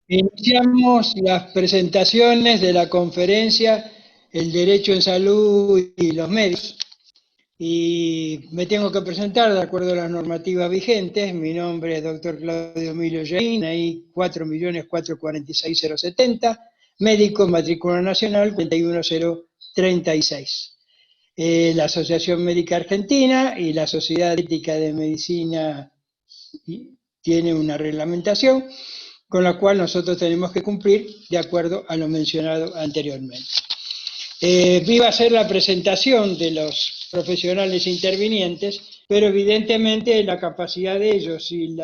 Iniciamos las presentaciones de la conferencia El Derecho en Salud y los Medios. Y me tengo que presentar de acuerdo a las normativas vigentes. Mi nombre es doctor Claudio Emilio Jain, ahí 4.446.070, médico, matrícula nacional 41036. La Asociación Médica Argentina y la Sociedad Ética de Medicina tiene una reglamentación con la cual nosotros tenemos que cumplir de acuerdo a lo mencionado anteriormente. Iba a ser la presentación de los profesionales intervinientes, pero evidentemente la capacidad de ellos y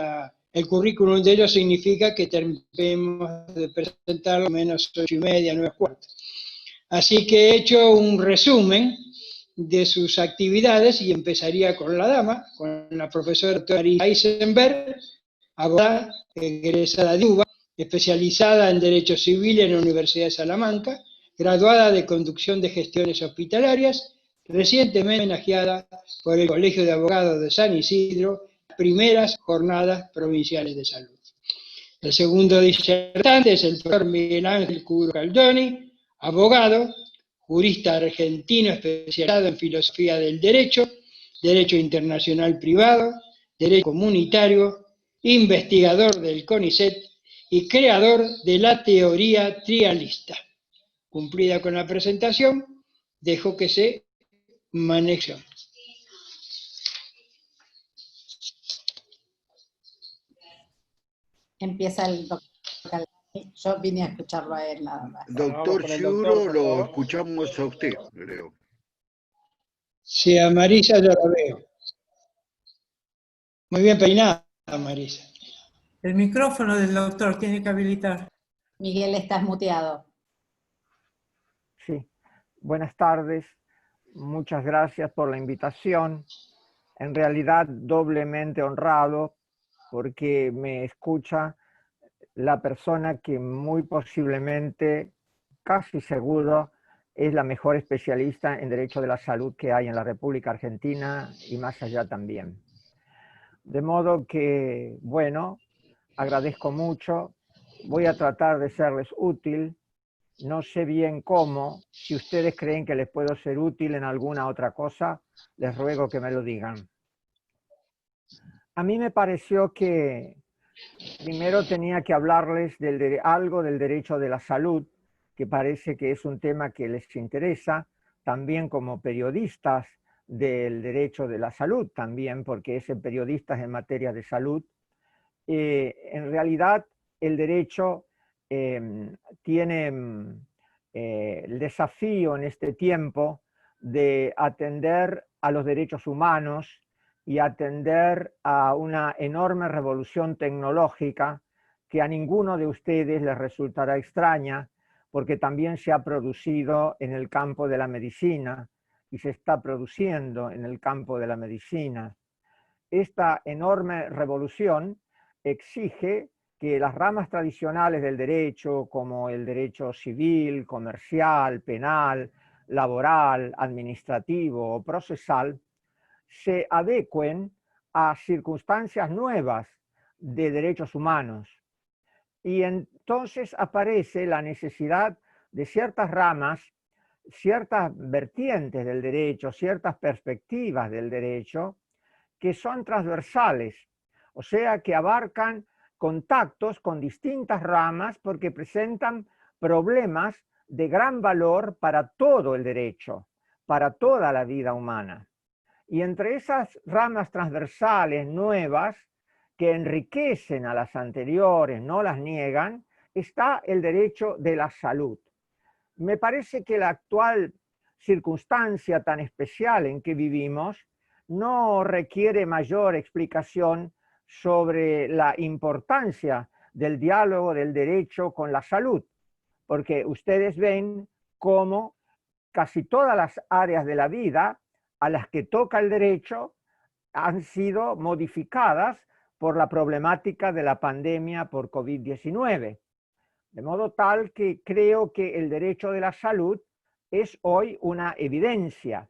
el currículum de ellos significa que terminemos de presentarlo menos 8:30, 9:15. Así que he hecho un resumen de sus actividades y empezaría con la dama, con la profesora María Eisenberg, abogada, egresada de UBA, especializada en Derecho Civil en la Universidad de Salamanca, graduada de Conducción de Gestiones Hospitalarias, recientemente homenajeada por el Colegio de Abogados de San Isidro, primeras jornadas provinciales de salud. El segundo disertante es el doctor Miguel Ángel Curo Caldoni, abogado, jurista argentino especializado en filosofía del derecho, derecho internacional privado, derecho comunitario, investigador del CONICET y creador de la teoría trialista. Cumplida con la presentación, dejo que se maneje. Empieza el doctor Caldoni. Yo vine a escucharlo a él nada más. Doctor Ciuro, lo escuchamos a usted, creo. Sí, a Marisa ya la veo. Muy bien peinada, Marisa. El micrófono del doctor tiene que habilitar. Miguel, estás muteado. Sí, buenas tardes. Muchas gracias por la invitación. En realidad, doblemente honrado porque me escucha la persona que muy posiblemente, casi seguro, es la mejor especialista en derecho de la salud que hay en la República Argentina y más allá también. De modo que, bueno, agradezco mucho. Voy a tratar de serles útil. No sé bien cómo. Si ustedes creen que les puedo ser útil en alguna otra cosa, les ruego que me lo digan. A mí me pareció que primero tenía que hablarles algo del derecho de la salud, que parece que es un tema que les interesa, también como periodistas del derecho de la salud, también porque es periodistas en materia de salud. En realidad, el derecho tiene el desafío en este tiempo de atender a los derechos humanos y atender a una enorme revolución tecnológica que a ninguno de ustedes les resultará extraña, porque también se ha producido en el campo de la medicina y se está produciendo en el campo de la medicina. Esta enorme revolución exige que las ramas tradicionales del derecho, como el derecho civil, comercial, penal, laboral, administrativo o procesal, se adecuen a circunstancias nuevas de derechos humanos. Y entonces aparece la necesidad de ciertas ramas, ciertas vertientes del derecho, ciertas perspectivas del derecho, que son transversales, o sea, que abarcan contactos con distintas ramas porque presentan problemas de gran valor para todo el derecho, para toda la vida humana. Y entre esas ramas transversales nuevas que enriquecen a las anteriores, no las niegan, está el derecho de la salud. Me parece que la actual circunstancia tan especial en que vivimos no requiere mayor explicación sobre la importancia del diálogo del derecho con la salud, porque ustedes ven cómo casi todas las áreas de la vida a las que toca el derecho han sido modificadas por la problemática de la pandemia por COVID-19. De modo tal que creo que el derecho de la salud es hoy una evidencia,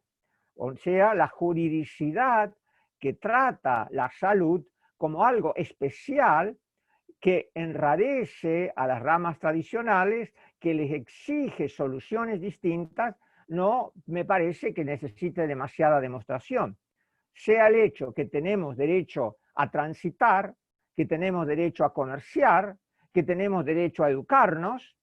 o sea, la juridicidad que trata la salud como algo especial que enrarece a las ramas tradicionales, que les exige soluciones distintas, no me parece que necesite demasiada demostración. Sea el hecho que tenemos derecho a transitar, que tenemos derecho a comerciar, que tenemos derecho a educarnos,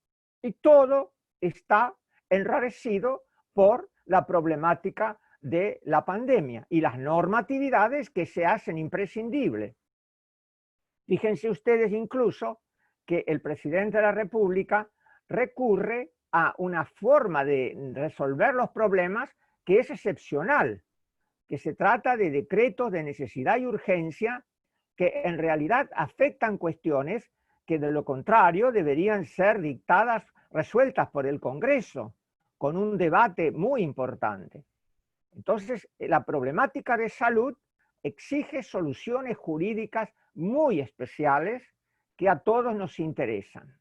y todo está enrarecido por la problemática de la pandemia y las normatividades que se hacen imprescindibles. Fíjense ustedes incluso que el presidente de la República recurre a una forma de resolver los problemas que es excepcional, que se trata de decretos de necesidad y urgencia que en realidad afectan cuestiones que de lo contrario deberían ser dictadas, resueltas por el Congreso, con un debate muy importante. Entonces, la problemática de salud exige soluciones jurídicas muy especiales que a todos nos interesan.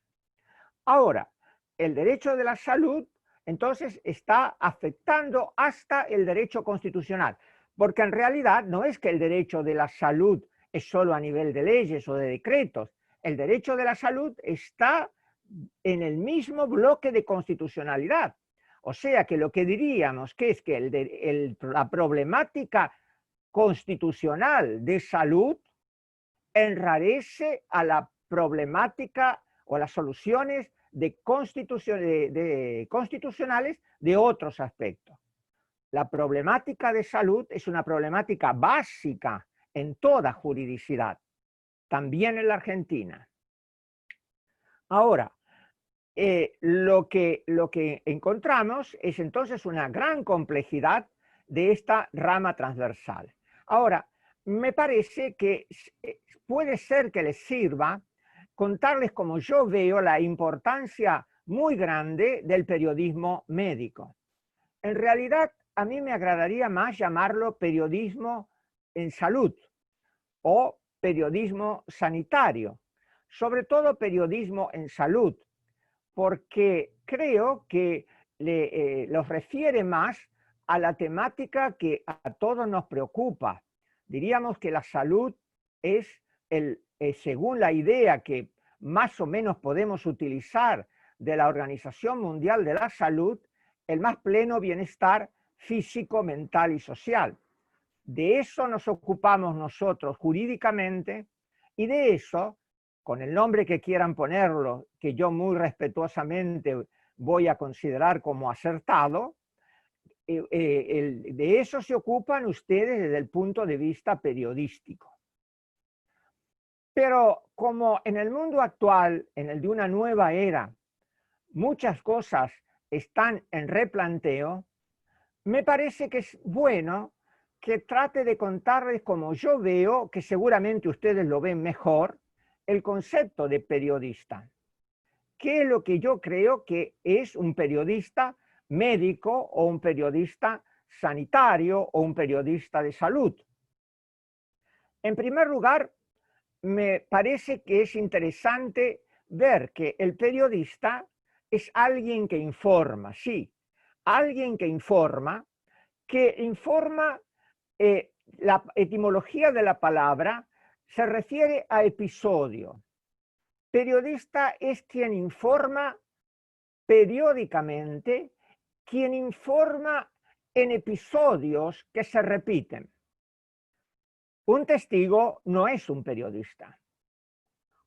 Ahora, el derecho de la salud, entonces, está afectando hasta el derecho constitucional, porque en realidad no es que el derecho de la salud es solo a nivel de leyes o de decretos. El derecho de la salud está en el mismo bloque de constitucionalidad. O sea que lo que diríamos que es que la problemática constitucional de salud enrarece a la problemática o a las soluciones constitucionales de otros aspectos. La problemática de salud es una problemática básica en toda juridicidad, también en la Argentina. Ahora, lo que encontramos es entonces una gran complejidad de esta rama transversal. Ahora, me parece que puede ser que les sirva contarles cómo yo veo la importancia muy grande del periodismo médico. En realidad, a mí me agradaría más llamarlo periodismo en salud o periodismo sanitario, sobre todo periodismo en salud, porque creo que los refiere más a la temática que a todos nos preocupa. Diríamos que la salud es, según la idea que más o menos podemos utilizar de la Organización Mundial de la Salud, el más pleno bienestar físico, mental y social. De eso nos ocupamos nosotros jurídicamente y de eso, con el nombre que quieran ponerlo, que yo muy respetuosamente voy a considerar como acertado, de eso se ocupan ustedes desde el punto de vista periodístico. Pero como en el mundo actual, en el de una nueva era, muchas cosas están en replanteo, me parece que es bueno que trate de contarles como yo veo, que seguramente ustedes lo ven mejor, el concepto de periodista. ¿Qué es lo que yo creo que es un periodista médico o un periodista sanitario o un periodista de salud? En primer lugar, me parece que es interesante ver que el periodista es alguien que informa, sí, alguien que informa, la etimología de la palabra se refiere a episodio. Periodista es quien informa periódicamente, quien informa en episodios que se repiten. Un testigo no es un periodista.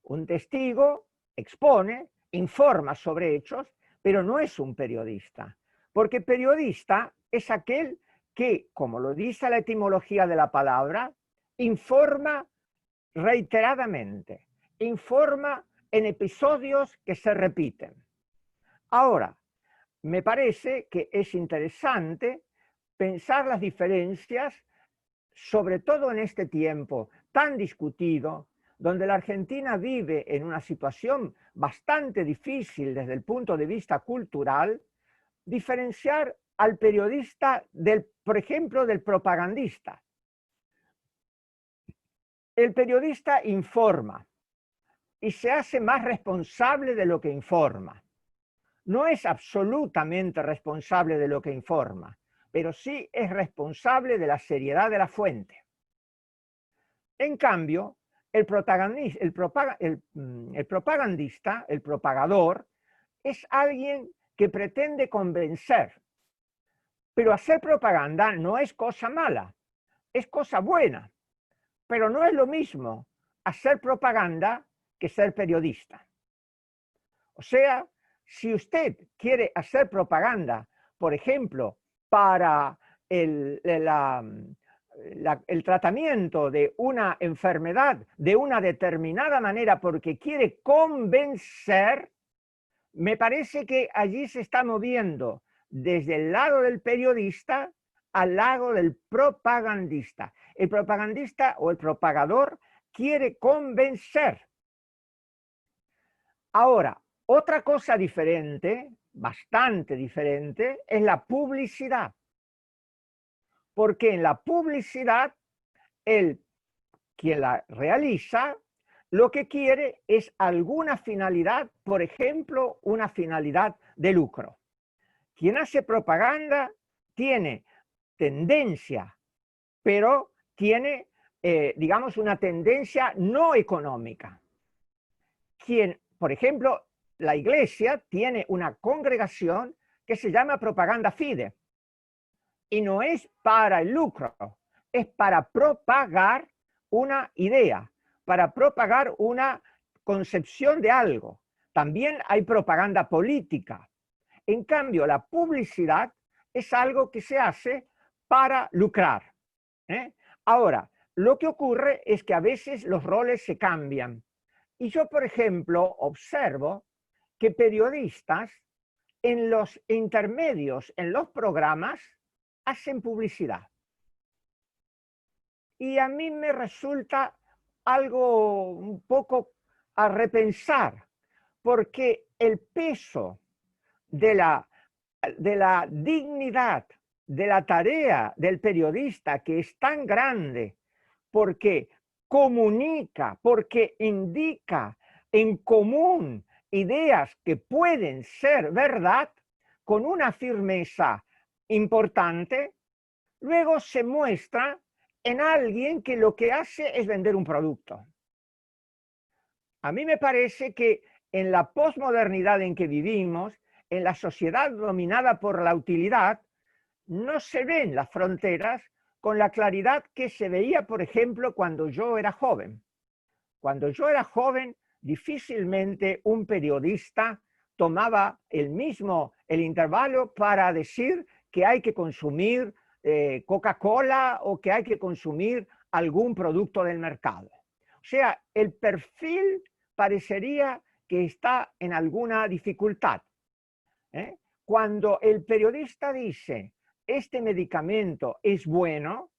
Un testigo expone, informa sobre hechos, pero no es un periodista. Porque periodista es aquel que, como lo dice la etimología de la palabra, informa reiteradamente, informa en episodios que se repiten. Ahora, me parece que es interesante pensar las diferencias, sobre todo en este tiempo tan discutido, donde la Argentina vive en una situación bastante difícil desde el punto de vista cultural, diferenciar al periodista, por ejemplo, del propagandista. El periodista informa y se hace más responsable de lo que informa. No es absolutamente responsable de lo que informa, pero sí es responsable de la seriedad de la fuente. En cambio, el propagandista, el propagador, es alguien que pretende convencer. Pero hacer propaganda no es cosa mala, es cosa buena. Pero no es lo mismo hacer propaganda que ser periodista. O sea, si usted quiere hacer propaganda, por ejemplo, para el tratamiento de una enfermedad de una determinada manera porque quiere convencer, me parece que allí se está moviendo desde el lado del periodista al lado del propagandista. El propagandista o el propagador quiere convencer. Ahora, otra cosa diferente, bastante diferente, es la publicidad. Porque en la publicidad, quien la realiza, lo que quiere es alguna finalidad, por ejemplo, una finalidad de lucro. Quien hace propaganda tiene tendencia, pero tiene, digamos, una tendencia no económica. Por ejemplo, la iglesia tiene una congregación que se llama Propaganda Fide, y no es para el lucro, es para propagar una idea, para propagar una concepción de algo. También hay propaganda política. En cambio, la publicidad es algo que se hace para lucrar. Ahora, lo que ocurre es que a veces los roles se cambian. Y yo, por ejemplo, observo que periodistas en los intermedios, en los programas, hacen publicidad. Y a mí me resulta algo un poco a repensar, porque el peso de la dignidad de la tarea del periodista, que es tan grande, porque comunica, porque indica en común ideas que pueden ser verdad, con una firmeza importante, luego se muestra en alguien que lo que hace es vender un producto. A mí me parece que en la posmodernidad en que vivimos, en la sociedad dominada por la utilidad, no se ven las fronteras con la claridad que se veía, por ejemplo, cuando yo era joven. Cuando yo era joven, difícilmente un periodista tomaba el intervalo para decir que hay que consumir Coca-Cola o que hay que consumir algún producto del mercado. O sea, el perfil parecería que está en alguna dificultad. Cuando el periodista dice, este medicamento es bueno,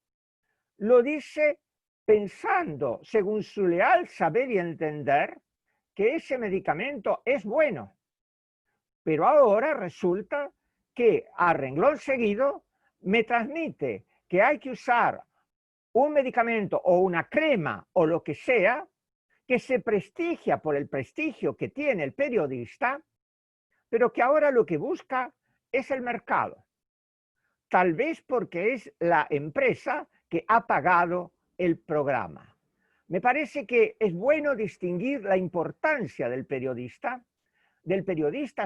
lo dice pensando, según su leal saber y entender, que ese medicamento es bueno. Pero ahora resulta que a renglón seguido me transmite que hay que usar un medicamento o una crema o lo que sea, que se prestigia por el prestigio que tiene el periodista, pero que ahora lo que busca es el mercado. Tal vez porque es la empresa que ha pagado el programa. Me parece que es bueno distinguir la importancia del periodista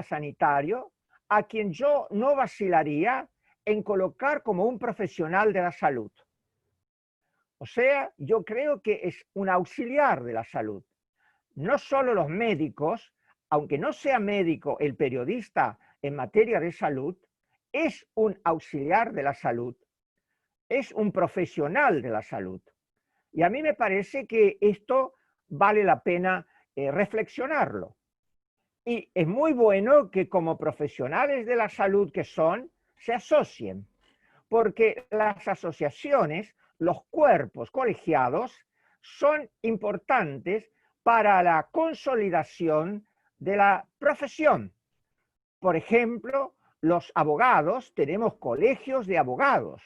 sanitario, a quien yo no vacilaría en colocar como un profesional de la salud. O sea, yo creo que es un auxiliar de la salud. No solo los médicos, aunque no sea médico el periodista en materia de salud, es un auxiliar de la salud, es un profesional de la salud. Y a mí me parece que esto vale la pena reflexionarlo. Y es muy bueno que como profesionales de la salud que son, se asocien, porque las asociaciones, los cuerpos colegiados, son importantes para la consolidación de la profesión. Por ejemplo, los abogados, tenemos colegios de abogados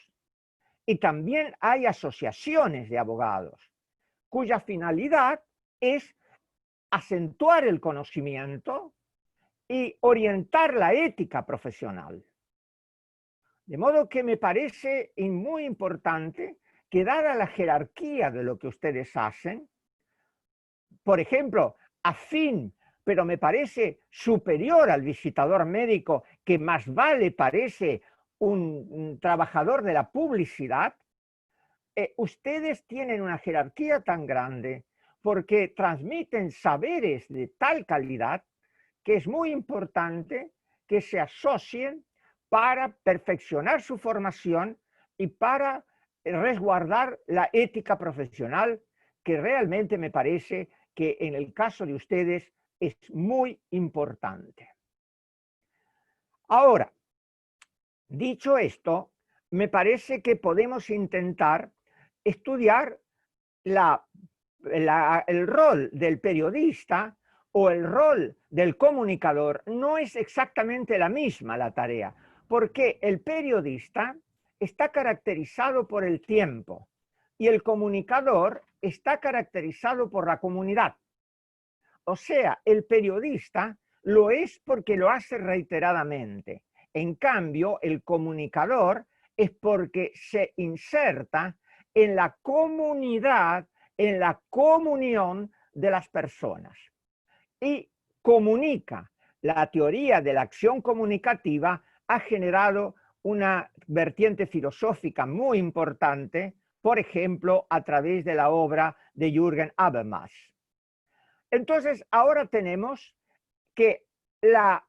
y también hay asociaciones de abogados, cuya finalidad es acentuar el conocimiento y orientar la ética profesional. De modo que me parece muy importante que, dada la jerarquía de lo que ustedes hacen, por ejemplo, afín, pero me parece superior al visitador médico, que más vale parece un trabajador de la publicidad, ustedes tienen una jerarquía tan grande porque transmiten saberes de tal calidad que es muy importante que se asocien para perfeccionar su formación y para resguardar la ética profesional, que realmente me parece que en el caso de ustedes es muy importante. Ahora, dicho esto, me parece que podemos intentar estudiar el rol del periodista o el rol del comunicador. No es exactamente la misma la tarea, porque el periodista está caracterizado por el tiempo y el comunicador está caracterizado por la comunidad. O sea, el periodista lo es porque lo hace reiteradamente. En cambio, el comunicador es porque se inserta en la comunidad, en la comunión de las personas y comunica. La teoría de la acción comunicativa ha generado una vertiente filosófica muy importante, por ejemplo, a través de la obra de Jürgen Habermas. Entonces, ahora tenemos que la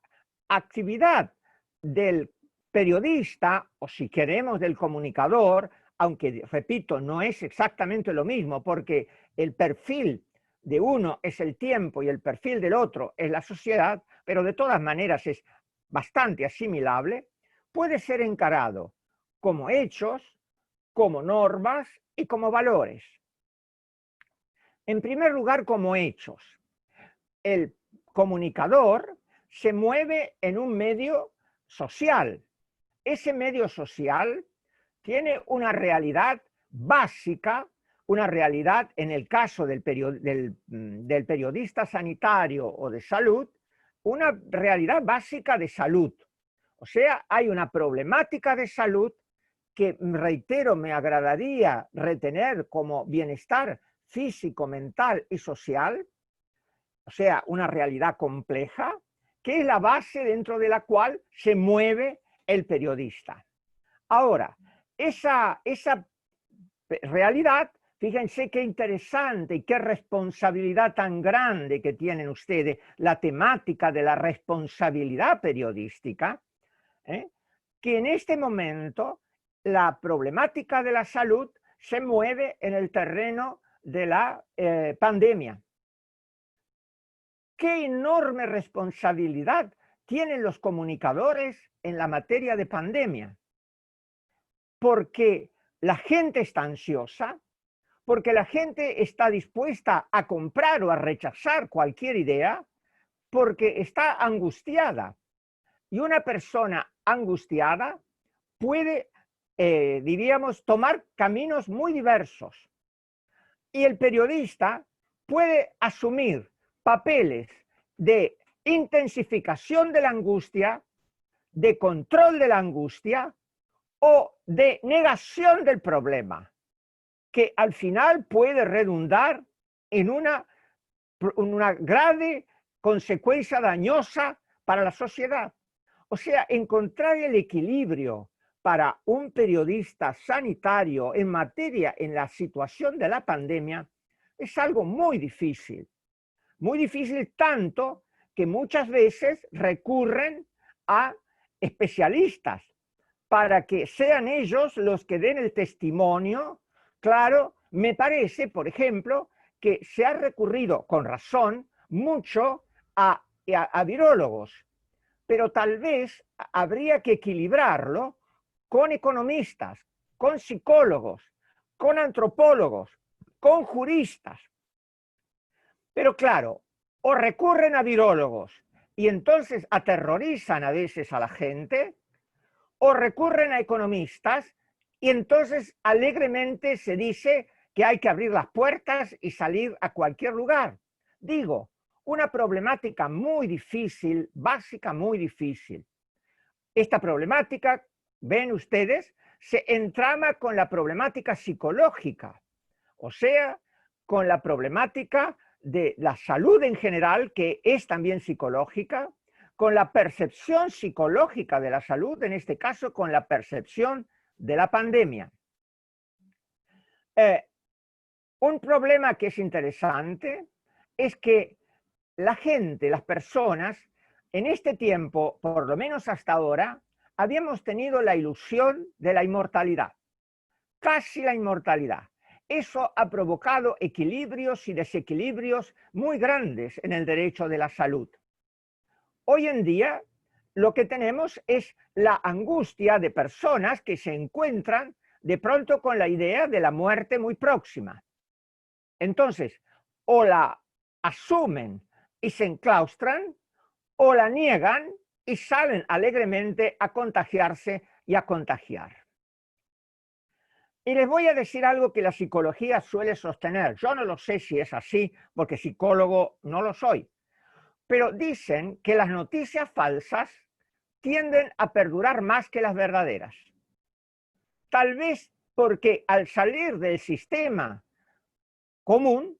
actividad del periodista, o si queremos del comunicador, aunque, repito, no es exactamente lo mismo, porque el perfil de uno es el tiempo y el perfil del otro es la sociedad, pero de todas maneras es bastante asimilable, puede ser encarado como hechos, como normas y como valores. En primer lugar, como hechos. El comunicador se mueve en un medio social. Ese medio social tiene una realidad básica, una realidad, en el caso del periodista sanitario o de salud, una realidad básica de salud. O sea, hay una problemática de salud que, reitero, me agradaría retener como bienestar físico, mental y social, o sea, una realidad compleja, que es la base dentro de la cual se mueve el periodista. Ahora, esa realidad, fíjense qué interesante y qué responsabilidad tan grande que tienen ustedes, la temática de la responsabilidad periodística, que en este momento la problemática de la salud se mueve en el terreno de la pandemia. ¿Qué enorme responsabilidad tienen los comunicadores en la materia de pandemia? Porque la gente está ansiosa, porque la gente está dispuesta a comprar o a rechazar cualquier idea, porque está angustiada. Y una persona angustiada puede, diríamos, tomar caminos muy diversos. Y el periodista puede asumir papeles de intensificación de la angustia, de control de la angustia o de negación del problema, que al final puede redundar en una grave consecuencia dañosa para la sociedad. O sea, encontrar el equilibrio para un periodista sanitario en la situación de la pandemia, es algo muy difícil tanto que muchas veces recurren a especialistas para que sean ellos los que den el testimonio. Claro, me parece, por ejemplo, que se ha recurrido con razón mucho a virólogos, pero tal vez habría que equilibrarlo con economistas, con psicólogos, con antropólogos, con juristas. Pero claro, o recurren a virólogos y entonces aterrorizan a veces a la gente, o recurren a economistas y entonces alegremente se dice que hay que abrir las puertas y salir a cualquier lugar. Digo, una problemática muy difícil, básica, muy difícil. Esta problemática, ven ustedes, se entrama con la problemática psicológica, o sea, con la problemática de la salud en general, que es también psicológica, con la percepción psicológica de la salud, en este caso con la percepción de la pandemia. Un problema que es interesante es que la gente, las personas, en este tiempo, por lo menos hasta ahora, habíamos tenido la ilusión de la inmortalidad, casi la inmortalidad. Eso ha provocado equilibrios y desequilibrios muy grandes en el derecho de la salud. Hoy en día, lo que tenemos es la angustia de personas que se encuentran de pronto con la idea de la muerte muy próxima. Entonces, o la asumen y se enclaustran, o la niegan y salen alegremente a contagiarse y a contagiar. Y les voy a decir algo que la psicología suele sostener. Yo no lo sé si es así, porque psicólogo no lo soy. Pero dicen que las noticias falsas tienden a perdurar más que las verdaderas. Tal vez porque al salir del sistema común,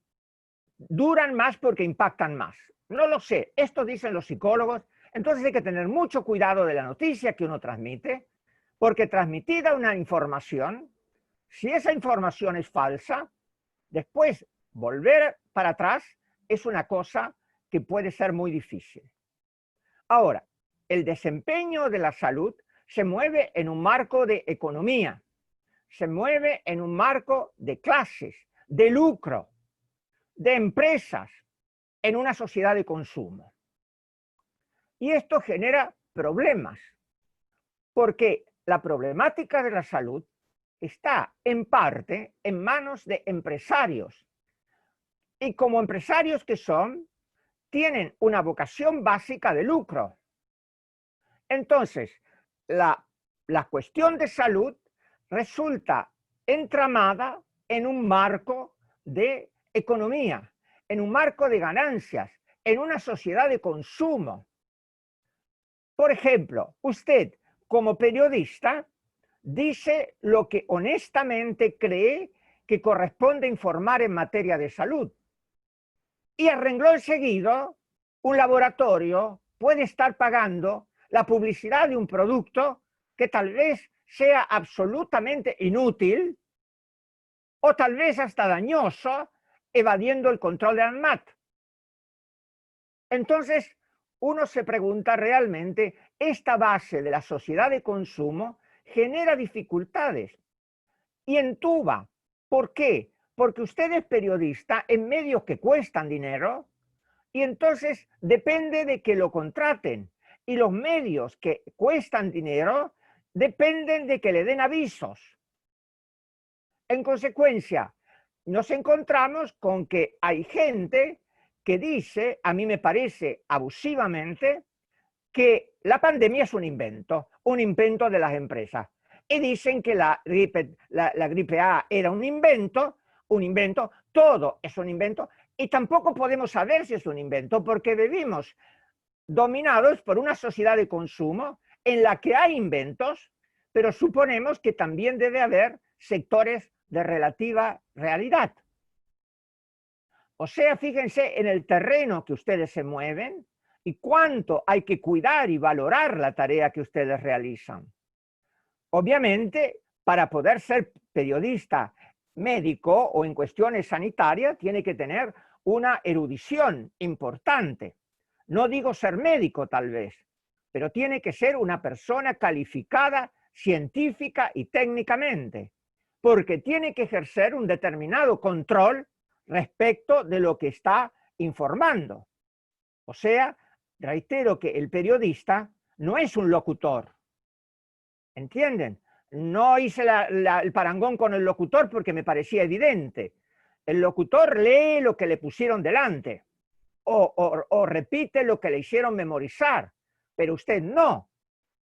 duran más porque impactan más. No lo sé, esto dicen los psicólogos. Entonces hay que tener mucho cuidado de la noticia que uno transmite, porque transmitida una información, si esa información es falsa, después volver para atrás es una cosa que puede ser muy difícil. Ahora, el desempeño de la salud se mueve en un marco de economía, se mueve en un marco de clases, de lucro, de empresas, en una sociedad de consumo. Y esto genera problemas, porque la problemática de la salud está en parte en manos de empresarios. Y como empresarios que son, tienen una vocación básica de lucro. Entonces, la cuestión de salud resulta entramada en un marco de economía, en un marco de ganancias, en una sociedad de consumo. Por ejemplo, usted como periodista dice lo que honestamente cree que corresponde informar en materia de salud. Y a renglón seguido, un laboratorio puede estar pagando la publicidad de un producto que tal vez sea absolutamente inútil o tal vez hasta dañoso, evadiendo el control de ANMAT. Entonces, uno se pregunta realmente, esta base de la sociedad de consumo genera dificultades y entuba. ¿Por qué? Porque usted es periodista en medios que cuestan dinero y entonces depende de que lo contraten. Y los medios que cuestan dinero dependen de que le den avisos. En consecuencia, nos encontramos con que hay gente que dice, a mí me parece abusivamente, que la pandemia es un invento de las empresas. Y dicen que la gripe A era un invento, todo es un invento, y tampoco podemos saber si es un invento, porque vivimos dominados por una sociedad de consumo en la que hay inventos, pero suponemos que también debe haber sectores de relativa realidad. O sea, fíjense en el terreno que ustedes se mueven y cuánto hay que cuidar y valorar la tarea que ustedes realizan. Obviamente, para poder ser periodista médico o en cuestiones sanitarias, tiene que tener una erudición importante. No digo ser médico tal vez, pero tiene que ser una persona calificada científica y técnicamente, porque tiene que ejercer un determinado control respecto de lo que está informando. O sea, reitero que el periodista no es un locutor. ¿Entienden? No hice el parangón con el locutor porque me parecía evidente. El locutor lee lo que le pusieron delante o repite lo que le hicieron memorizar, pero usted no.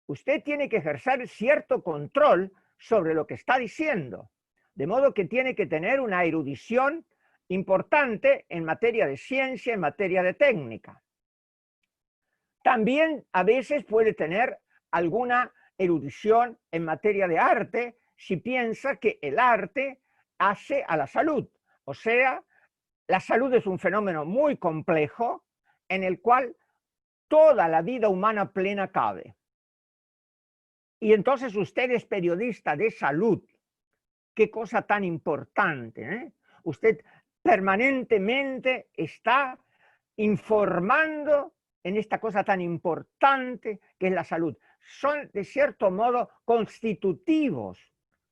Usted tiene que ejercer cierto control sobre lo que está diciendo, de modo que tiene que tener una erudición importante en materia de ciencia, en materia de técnica. También a veces puede tener alguna erudición en materia de arte si piensa que el arte hace a la salud, o sea, la salud es un fenómeno muy complejo en el cual toda la vida humana plena cabe. Y entonces usted es periodista de salud. Qué cosa tan importante, ¿eh? Usted permanentemente está informando en esta cosa tan importante que es la salud. Son, de cierto modo, constitutivos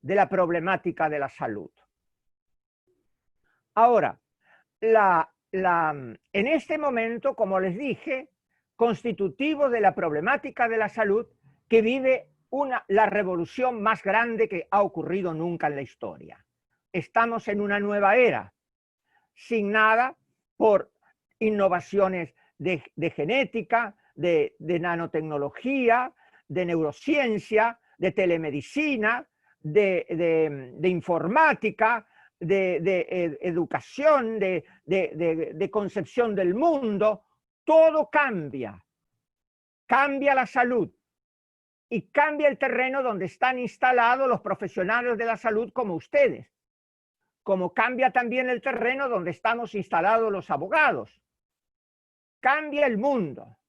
de la problemática de la salud. Ahora, en este momento, como les dije, constitutivo de la problemática de la salud que vive la revolución más grande que ha ocurrido nunca en la historia. Estamos en una nueva era, signada por innovaciones de genética, de nanotecnología, de neurociencia, de telemedicina, de informática, de educación, de concepción del mundo. Todo cambia. Cambia la salud y cambia el terreno donde están instalados los profesionales de la salud como ustedes. Como cambia también el terreno donde estamos instalados los abogados. Cambia el mundo.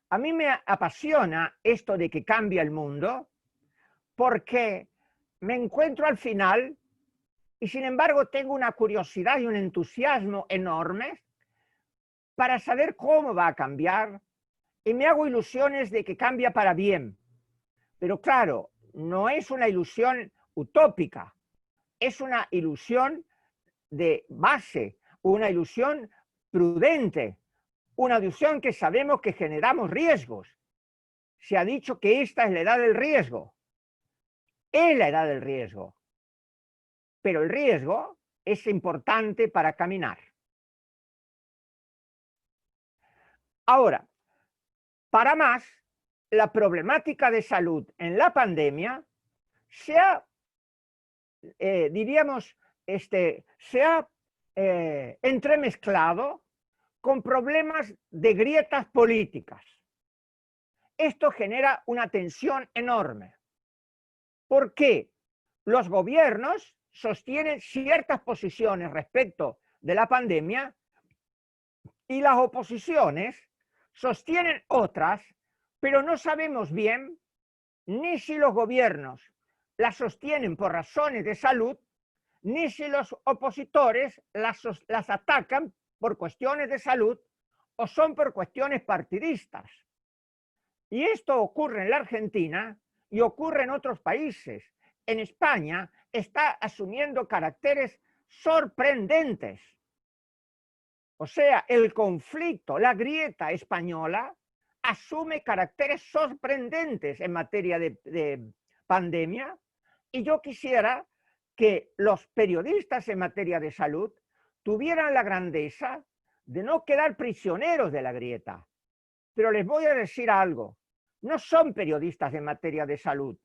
A mí me apasiona esto de que cambia el mundo porque me encuentro al final y sin embargo tengo una curiosidad y un entusiasmo enormes para saber cómo va a cambiar y me hago ilusiones de que cambia para bien. Pero claro, no es una ilusión utópica, es una ilusión de base, una ilusión prudente, una ilusión que sabemos que generamos riesgos. Se ha dicho que esta es la edad del riesgo. Es la edad del riesgo. Pero el riesgo es importante para caminar. Ahora, para más, la problemática de salud en la pandemia se ha, diríamos, se ha entremezclado con problemas de grietas políticas. Esto genera una tensión enorme. ¿Por qué? Los gobiernos sostienen ciertas posiciones respecto de la pandemia y las oposiciones sostienen otras, pero no sabemos bien ni si los gobiernos las sostienen por razones de salud, ni si los opositores las atacan por cuestiones de salud o son por cuestiones partidistas. Y esto ocurre en la Argentina y ocurre en otros países. En España está asumiendo caracteres sorprendentes. O sea, el conflicto, la grieta española asume caracteres sorprendentes en materia de pandemia y yo quisiera que los periodistas en materia de salud tuvieran la grandeza de no quedar prisioneros de la grieta. Pero les voy a decir algo, no son periodistas en materia de salud,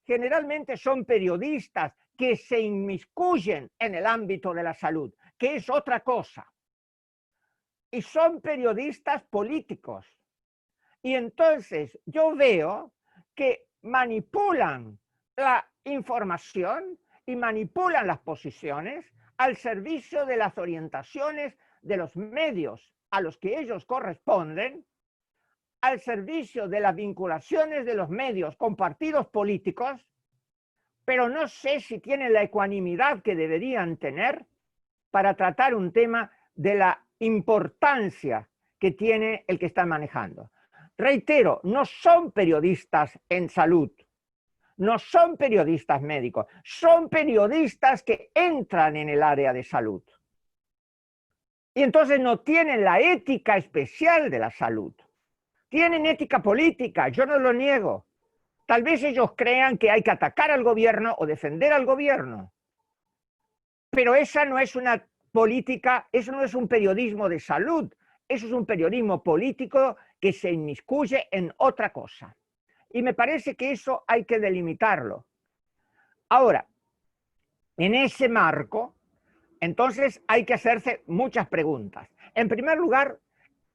generalmente son periodistas que se inmiscuyen en el ámbito de la salud, que es otra cosa. Y son periodistas políticos. Y entonces yo veo que manipulan la información y manipulan las posiciones al servicio de las orientaciones de los medios a los que ellos corresponden, al servicio de las vinculaciones de los medios con partidos políticos, pero no sé si tienen la ecuanimidad que deberían tener para tratar un tema de la importancia que tiene el que están manejando. Reitero, no son periodistas en salud, no son periodistas médicos, son periodistas que entran en el área de salud. Y entonces no tienen la ética especial de la salud. Tienen ética política, yo no lo niego. Tal vez ellos crean que hay que atacar al gobierno o defender al gobierno. Pero esa no es una política, eso no es un periodismo de salud, eso es un periodismo político que se inmiscuye en otra cosa. Y me parece que eso hay que delimitarlo. Ahora, en ese marco, entonces hay que hacerse muchas preguntas. En primer lugar,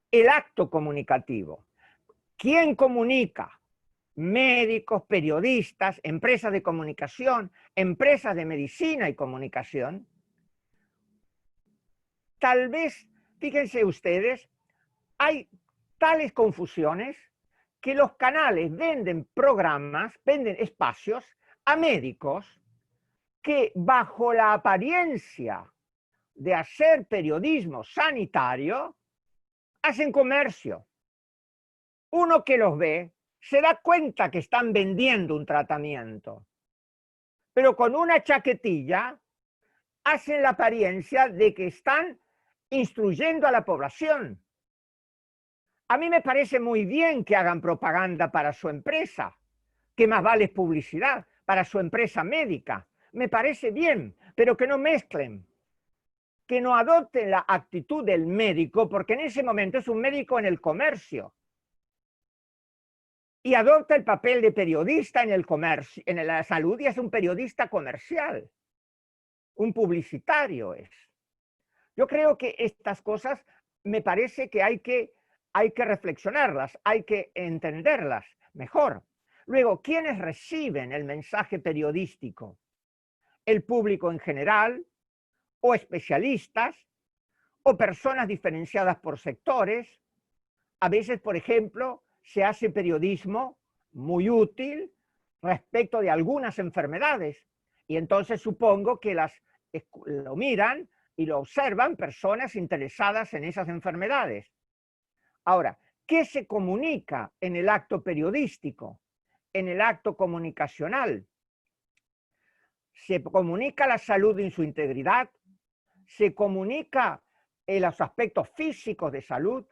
el acto comunicativo. ¿Quién comunica? Médicos, periodistas, empresas de comunicación, empresas de medicina y comunicación. tal vez, fíjense ustedes, hay tales confusiones que los canales venden programas, venden espacios a médicos que bajo la apariencia de hacer periodismo sanitario, hacen comercio. Uno que los ve se da cuenta que están vendiendo un tratamiento, pero con una chaquetilla hacen la apariencia de que están instruyendo a la población. A mí me parece muy bien que hagan propaganda para su empresa, que más vale es publicidad, para su empresa médica. Me parece bien, pero que no mezclen, que no adopten la actitud del médico, porque en ese momento es un médico en el comercio, y adopta el papel de periodista en el comercio, en la salud, y es un periodista comercial, un publicitario es. Yo creo que estas cosas me parece que hay que reflexionarlas, hay que entenderlas mejor. Luego, ¿quiénes reciben el mensaje periodístico? El público en general, o especialistas, o personas diferenciadas por sectores. A veces, por ejemplo, se hace periodismo muy útil respecto de algunas enfermedades, y entonces supongo que lo miran y lo observan personas interesadas en esas enfermedades. Ahora, ¿qué se comunica en el acto periodístico, en el acto comunicacional? Se comunica la salud en su integridad, se comunica los aspectos físicos de salud,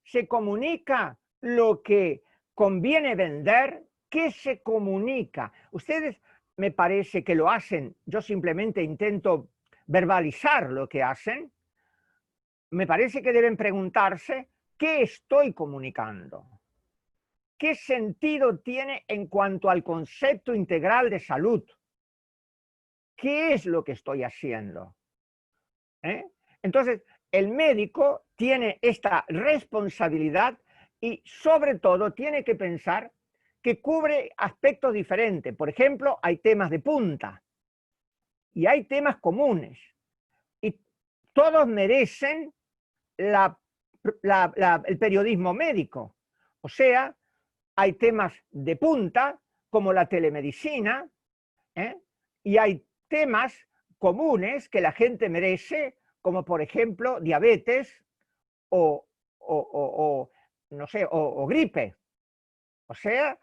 se comunica lo que conviene vender. ¿Qué se comunica? Ustedes me parece que lo hacen, yo simplemente intento verbalizar lo que hacen. Me parece que deben preguntarse, ¿qué estoy comunicando? ¿Qué sentido tiene en cuanto al concepto integral de salud? ¿Qué es lo que estoy haciendo? Entonces, el médico tiene esta responsabilidad y sobre todo tiene que pensar que cubre aspectos diferentes. Por ejemplo, hay temas de punta y hay temas comunes y todos merecen el periodismo médico. O sea, hay temas de punta como la telemedicina, y hay temas comunes que la gente merece, como por ejemplo diabetes no sé, o gripe. O sea,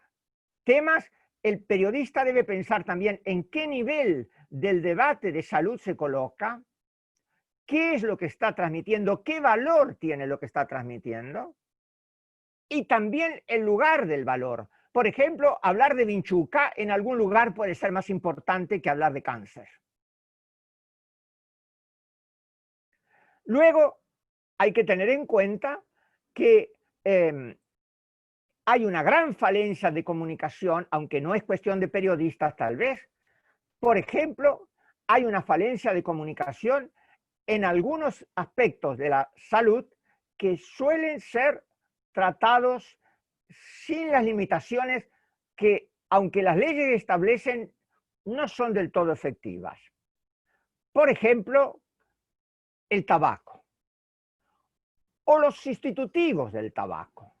temas, el periodista debe pensar también en qué nivel del debate de salud se coloca, qué es lo que está transmitiendo, qué valor tiene lo que está transmitiendo, y también el lugar del valor. Por ejemplo, hablar de vinchuca en algún lugar puede ser más importante que hablar de cáncer. Luego, hay que tener en cuenta que hay una gran falencia de comunicación, aunque no es cuestión de periodistas tal vez. Por ejemplo, hay una falencia de comunicación en algunos aspectos de la salud que suelen ser tratados sin las limitaciones que, aunque las leyes establecen, no son del todo efectivas. Por ejemplo, el tabaco o los sustitutivos del tabaco.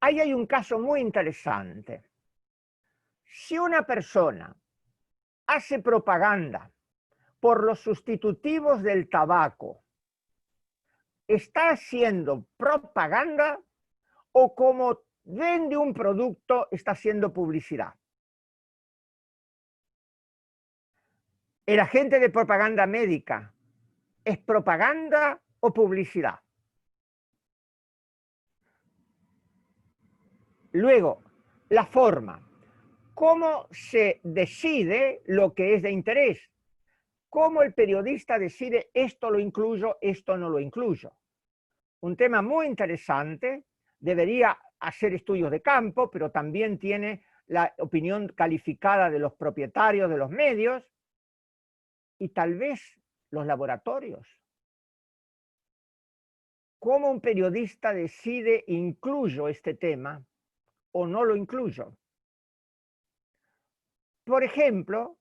Ahí hay un caso muy interesante. Si una persona hace propaganda por los sustitutivos del tabaco, ¿está haciendo propaganda o como vende un producto está haciendo publicidad? ¿El agente de propaganda médica es propaganda o publicidad? Luego, la forma. ¿Cómo se decide lo que es de interés? ¿Cómo el periodista decide esto lo incluyo, esto no lo incluyo? Un tema muy interesante, debería hacer estudios de campo, pero también tiene la opinión calificada de los propietarios de los medios y tal vez los laboratorios. ¿Cómo un periodista decide incluyo este tema o no lo incluyo? Por ejemplo,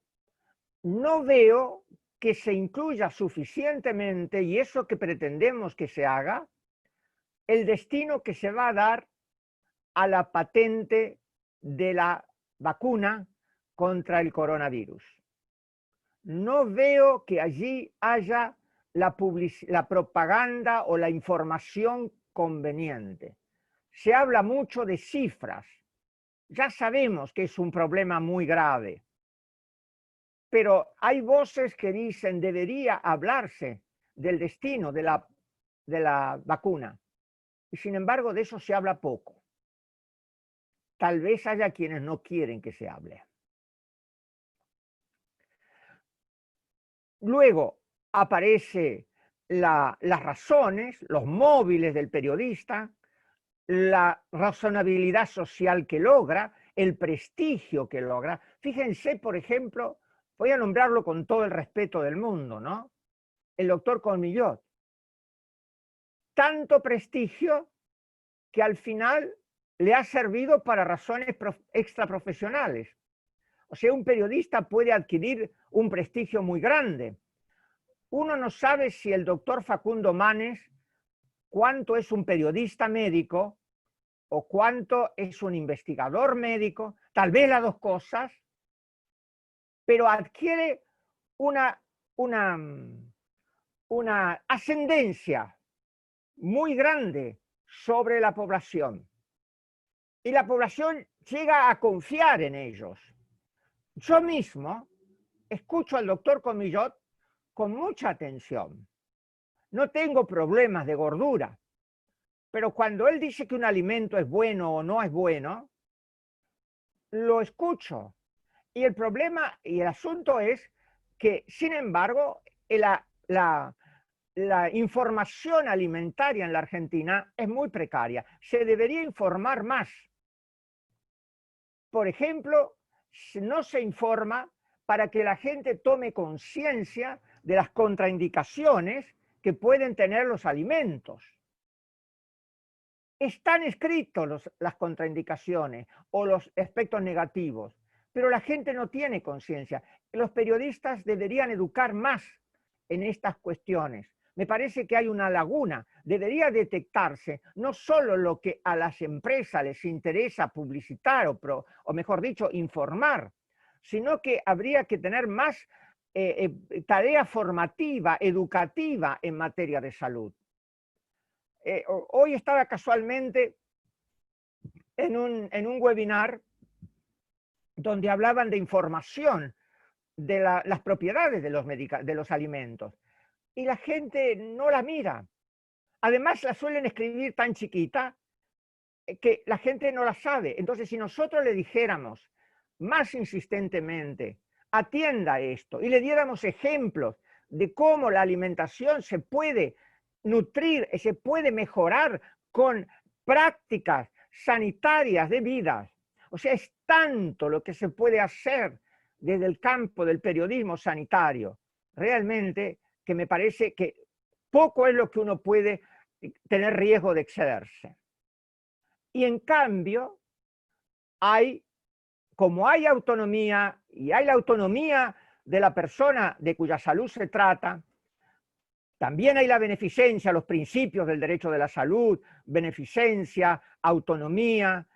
no veo que se incluya suficientemente, y eso que pretendemos que se haga, el destino que se va a dar a la patente de la vacuna contra el coronavirus. No veo que allí haya la propaganda o la información conveniente. Se habla mucho de cifras. Ya sabemos que es un problema muy grave. Pero hay voces que dicen debería hablarse del destino de la vacuna. Y sin embargo, de eso se habla poco. Tal vez haya quienes no quieren que se hable. Luego aparecen las razones, los móviles del periodista, la razonabilidad social que logra, el prestigio que logra. Fíjense, por ejemplo, voy a nombrarlo con todo el respeto del mundo, ¿no? El doctor Colmillot. Tanto prestigio que al final le ha servido para razones extraprofesionales. O sea, un periodista puede adquirir un prestigio muy grande. Uno no sabe si el doctor Facundo Manes, cuánto es un periodista médico o cuánto es un investigador médico, tal vez las dos cosas, pero adquiere una ascendencia muy grande sobre la población. Y la población llega a confiar en ellos. Yo mismo escucho al doctor Colmillot con mucha atención. No tengo problemas de gordura, pero cuando él dice que un alimento es bueno o no es bueno, lo escucho. Y el problema y el asunto es que, sin embargo, la información alimentaria en la Argentina es muy precaria. Se debería informar más. Por ejemplo, no se informa para que la gente tome conciencia de las contraindicaciones que pueden tener los alimentos. Están escritos las contraindicaciones o los aspectos negativos, pero la gente no tiene conciencia. Los periodistas deberían educar más en estas cuestiones. Me parece que hay una laguna. Debería detectarse no solo lo que a las empresas les interesa publicitar o mejor dicho, informar, sino que habría que tener más tarea formativa, educativa en materia de salud. Hoy estaba casualmente en un webinar donde hablaban de información de las propiedades de los alimentos. Y la gente no la mira. Además, la suelen escribir tan chiquita que la gente no la sabe. Entonces, si nosotros le dijéramos más insistentemente, atienda esto, y le diéramos ejemplos de cómo la alimentación se puede nutrir, se puede mejorar con prácticas sanitarias debidas. O sea, es tanto lo que se puede hacer desde el campo del periodismo sanitario, realmente, que me parece que poco es lo que uno puede tener riesgo de excederse. Y en cambio, como hay autonomía, y hay la autonomía de la persona de cuya salud se trata, también hay la beneficencia, los principios del derecho de la salud, beneficencia, autonomía,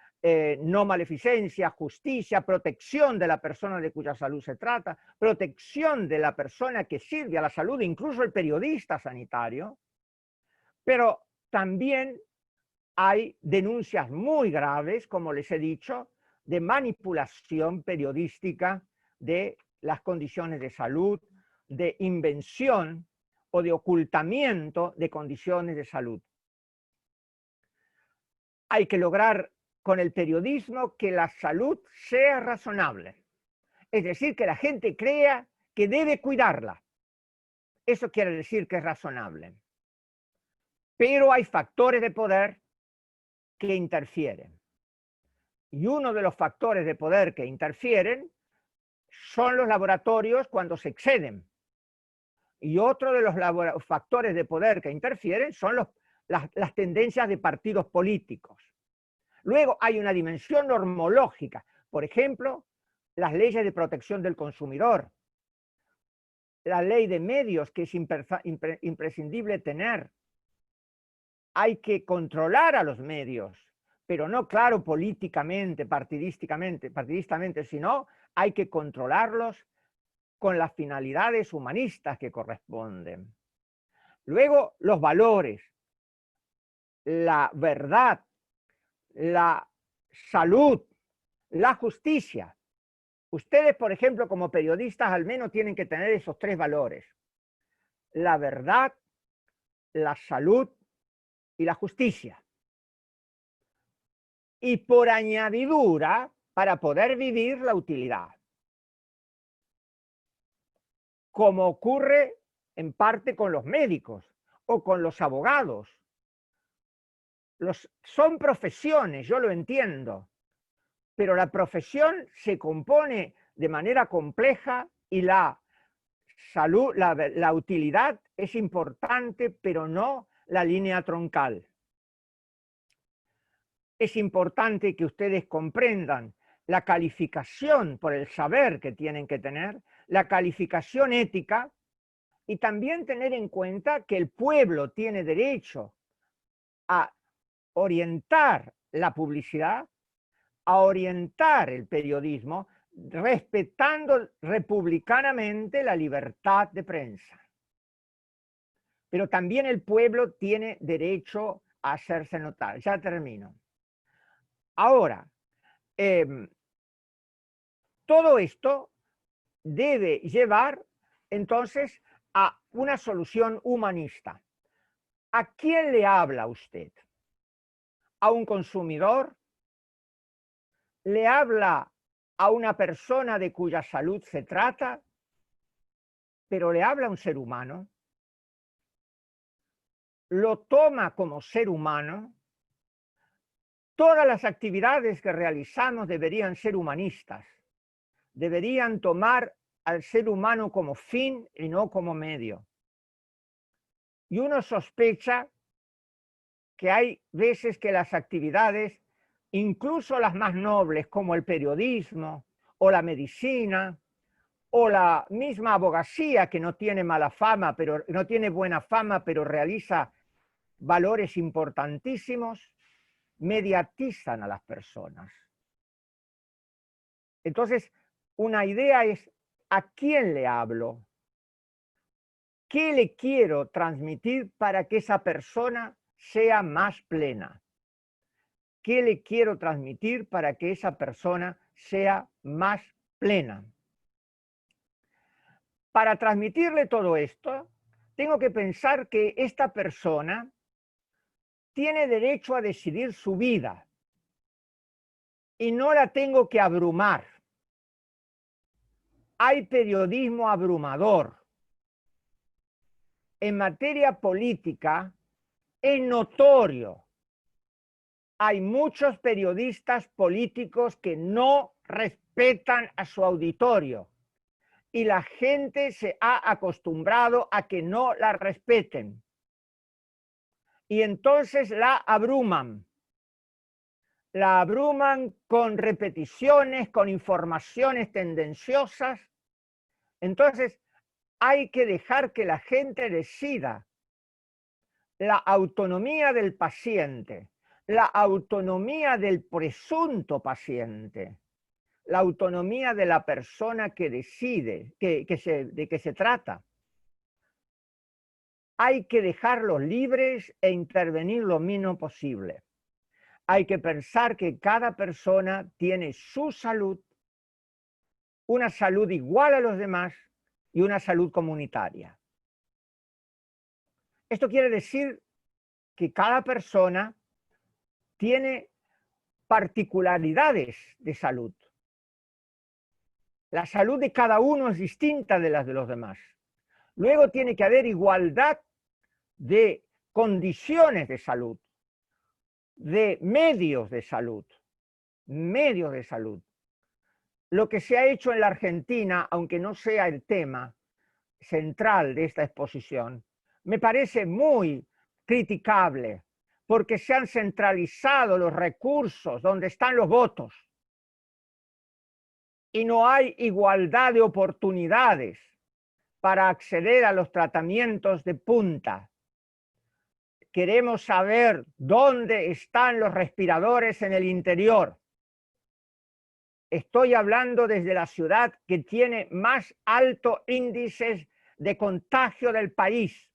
no maleficencia, justicia, protección de la persona de cuya salud se trata, protección de la persona que sirve a la salud, incluso el periodista sanitario, pero también hay denuncias muy graves, como les he dicho, de manipulación periodística de las condiciones de salud, de invención o de ocultamiento de condiciones de salud. Hay que lograr con el periodismo que la salud sea razonable. Es decir, que la gente crea que debe cuidarla. Eso quiere decir que es razonable. Pero hay factores de poder que interfieren. Y uno de los factores de poder que interfieren son los laboratorios cuando se exceden. Y otro de los factores de poder que interfieren son las tendencias de partidos políticos. Luego hay una dimensión normológica, por ejemplo, las leyes de protección del consumidor. la ley de medios que es imprescindible tener. Hay que controlar a los medios, pero no, claro, políticamente, partidistamente, sino hay que controlarlos con las finalidades humanistas que corresponden. Luego, los valores, la verdad, la salud, la justicia. Ustedes, por ejemplo, como periodistas, al menos tienen que tener esos 3 valores: la verdad, la salud y la justicia. Y por añadidura, para poder vivir, la utilidad. Como ocurre en parte con los médicos o con los abogados. Son profesiones, yo lo entiendo, pero la profesión se compone de manera compleja y la salud, la utilidad es importante, pero no la línea troncal. Es importante que ustedes comprendan la calificación por el saber que tienen que tener, la calificación ética, y también tener en cuenta que el pueblo tiene derecho a orientar la publicidad, a orientar el periodismo, respetando republicanamente la libertad de prensa. Pero también el pueblo tiene derecho a hacerse notar. Ya termino. Ahora, todo esto debe llevar entonces a una solución humanista. ¿A quién le habla usted? ¿A un consumidor? ¿Le habla a una persona de cuya salud se trata? ¿Pero le habla a un ser humano? ¿Lo toma como ser humano? Todas las actividades que realizamos deberían ser humanistas. Deberían tomar al ser humano como fin y no como medio. Y uno sospecha que hay veces que las actividades, incluso las más nobles como el periodismo o la medicina o la misma abogacía, que no tiene mala fama, pero no tiene buena fama, pero realiza valores importantísimos, mediatizan a las personas. Entonces, una idea es: ¿a quién le hablo? ¿Qué le quiero transmitir para que esa persona sea más plena? ¿Qué le quiero transmitir para que esa persona sea más plena? Para transmitirle todo esto, tengo que pensar que esta persona tiene derecho a decidir su vida y no la tengo que abrumar. Hay periodismo abrumador. En materia política es notorio. Hay muchos periodistas políticos que no respetan a su auditorio y la gente se ha acostumbrado a que no la respeten. Y entonces la abruman. La abruman con repeticiones, con informaciones tendenciosas. Entonces hay que dejar que la gente decida. La autonomía del paciente, la autonomía del presunto paciente, la autonomía de la persona que decide, de qué se trata. Hay que dejarlos libres e intervenir lo mínimo posible. Hay que pensar que cada persona tiene su salud, una salud igual a los demás y una salud comunitaria. Esto quiere decir que cada persona tiene particularidades de salud. La salud de cada uno es distinta de las de los demás. Luego tiene que haber igualdad de condiciones de salud, de medios de salud, medios de salud. Lo que se ha hecho en la Argentina, aunque no sea el tema central de esta exposición, me parece muy criticable, porque se han centralizado los recursos donde están los votos y no hay igualdad de oportunidades para acceder a los tratamientos de punta. Queremos saber dónde están los respiradores en el interior. Estoy hablando desde la ciudad que tiene más alto índice de contagio del país.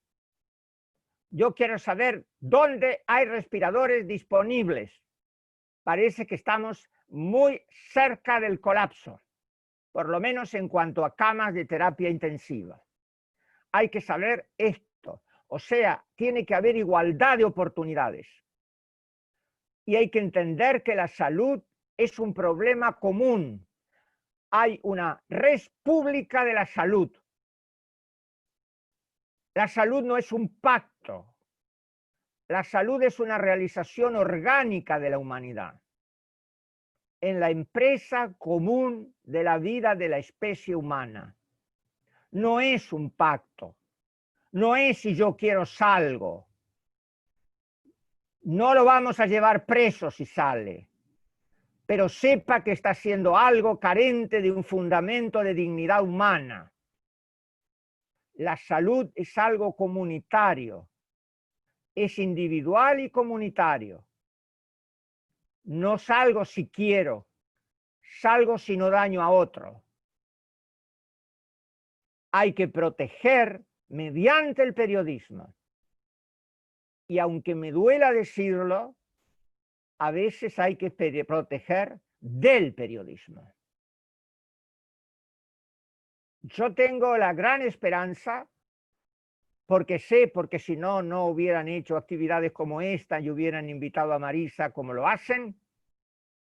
Yo quiero saber dónde hay respiradores disponibles. Parece que estamos muy cerca del colapso, por lo menos en cuanto a camas de terapia intensiva. Hay que saber esto, o sea, tiene que haber igualdad de oportunidades. Y hay que entender que la salud es un problema común. Hay una red pública de la salud. La salud no es un pacto. La salud es una realización orgánica de la humanidad en la empresa común de la vida de la especie humana. No es un pacto. No es si yo quiero salgo. No lo vamos a llevar preso si sale. Pero sepa que está haciendo algo carente de un fundamento de dignidad humana. La salud es algo comunitario. Es individual y comunitario. No salgo si quiero, salgo si no daño a otro. Hay que proteger mediante el periodismo. Y aunque me duela decirlo, a veces hay que proteger del periodismo. Yo tengo la gran esperanza, porque si no, no hubieran hecho actividades como esta y hubieran invitado a Marisa como lo hacen,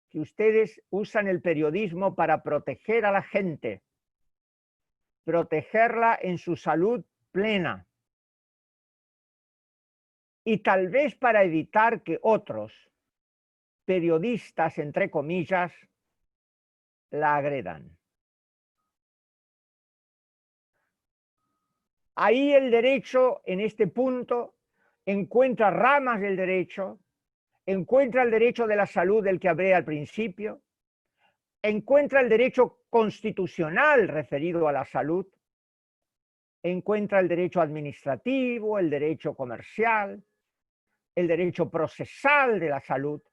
que ustedes usan el periodismo para proteger a la gente, protegerla en su salud plena y tal vez para evitar que otros periodistas, entre comillas, la agredan. Ahí el derecho, en este punto, encuentra ramas del derecho, encuentra el derecho de la salud del que hablé al principio, encuentra el derecho constitucional referido a la salud, encuentra el derecho administrativo, el derecho comercial, el derecho procesal de la salud,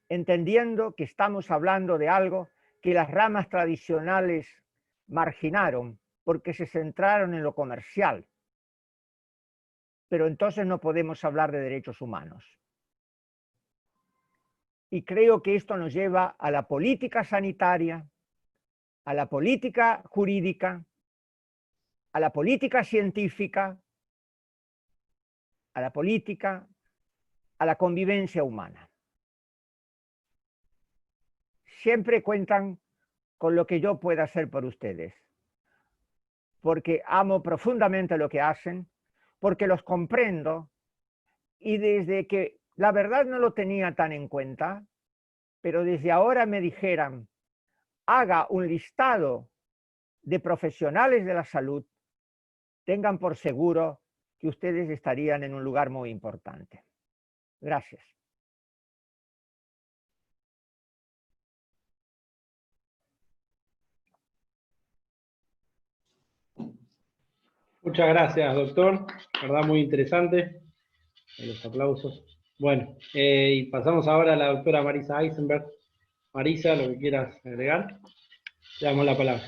entendiendo que estamos hablando de algo que las ramas tradicionales marginaron porque se centraron en lo comercial. Pero entonces no podemos hablar de derechos humanos. Y creo que esto nos lleva a la política sanitaria, a la política jurídica, a la política científica, a la política, a la convivencia humana. Siempre cuentan con lo que yo pueda hacer por ustedes, porque amo profundamente lo que hacen, porque los comprendo, y desde que la verdad no lo tenía tan en cuenta, pero desde ahora me dijeran, haga un listado de profesionales de la salud, tengan por seguro que ustedes estarían en un lugar muy importante. Gracias. Muchas gracias, doctor. Verdad, muy interesante. Los aplausos. Bueno, y pasamos ahora a la doctora Marisa Eisenberg. Marisa, lo que quieras agregar. Te damos la palabra.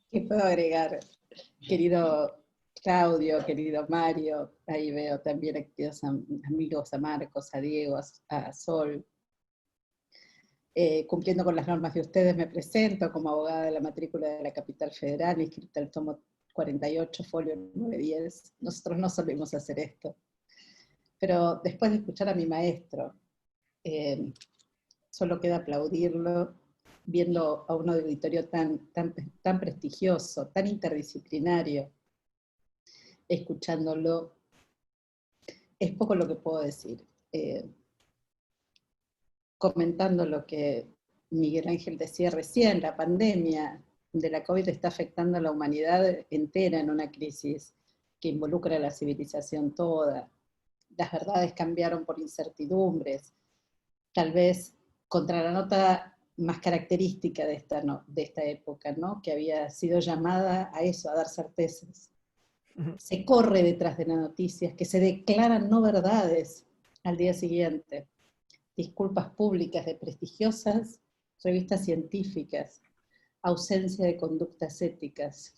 ¿Qué puedo agregar? Querido Claudio, querido Mario, ahí veo también a queridos amigos, a Marcos, a Diego, a Sol. Cumpliendo con las normas de ustedes, me presento como abogada de la matrícula de la Capital Federal, inscrita al tomo 48, folio 910. Nosotros no solemos hacer esto. Pero después de escuchar a mi maestro, solo queda aplaudirlo, viendo a un auditorio tan prestigioso, tan interdisciplinario, escuchándolo. Es poco lo que puedo decir. Comentando lo que Miguel Ángel decía recién, la pandemia de la COVID está afectando a la humanidad entera en una crisis que involucra a la civilización toda. Las verdades cambiaron por incertidumbres. Tal vez contra la nota más característica de esta época, ¿no? Que había sido llamada a eso, a dar certezas. Se corre detrás de las noticias, que se declaran no verdades al día siguiente. Disculpas públicas de prestigiosas revistas científicas, ausencia de conductas éticas.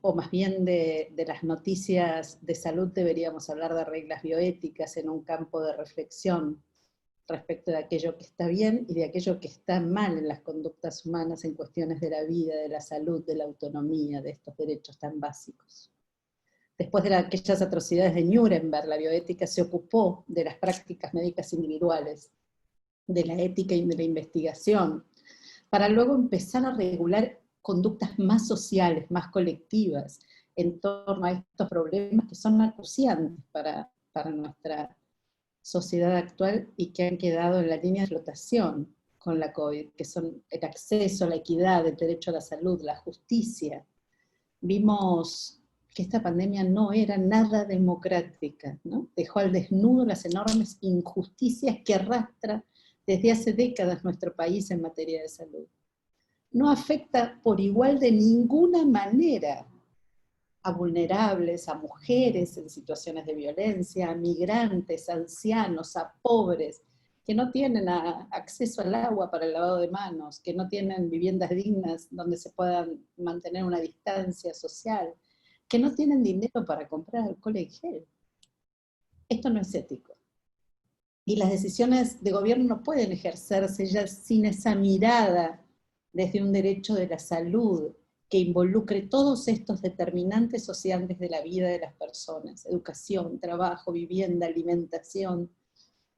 O más bien de las noticias de salud deberíamos hablar de reglas bioéticas en un campo de reflexión respecto de aquello que está bien y de aquello que está mal en las conductas humanas en cuestiones de la vida, de la salud, de la autonomía, de estos derechos tan básicos. Después de aquellas atrocidades de Nuremberg, la bioética se ocupó de las prácticas médicas individuales, de la ética y de la investigación, para luego empezar a regular conductas más sociales, más colectivas, en torno a estos problemas que son acuciantes para nuestra sociedad actual y que han quedado en la línea de flotación con la COVID, que son el acceso, la equidad, el derecho a la salud, la justicia. Vimos que esta pandemia no era nada democrática, ¿no? Dejó al desnudo las enormes injusticias que arrastra desde hace décadas nuestro país en materia de salud. No afecta por igual de ninguna manera a vulnerables, a mujeres en situaciones de violencia, a migrantes, a ancianos, a pobres, que no tienen acceso al agua para el lavado de manos, que no tienen viviendas dignas donde se puedan mantener una distancia social, que no tienen dinero para comprar alcohol en gel. Esto no es ético. Y las decisiones de gobierno no pueden ejercerse ya sin esa mirada desde un derecho de la salud, que involucre todos estos determinantes sociales de la vida de las personas, educación, trabajo, vivienda, alimentación,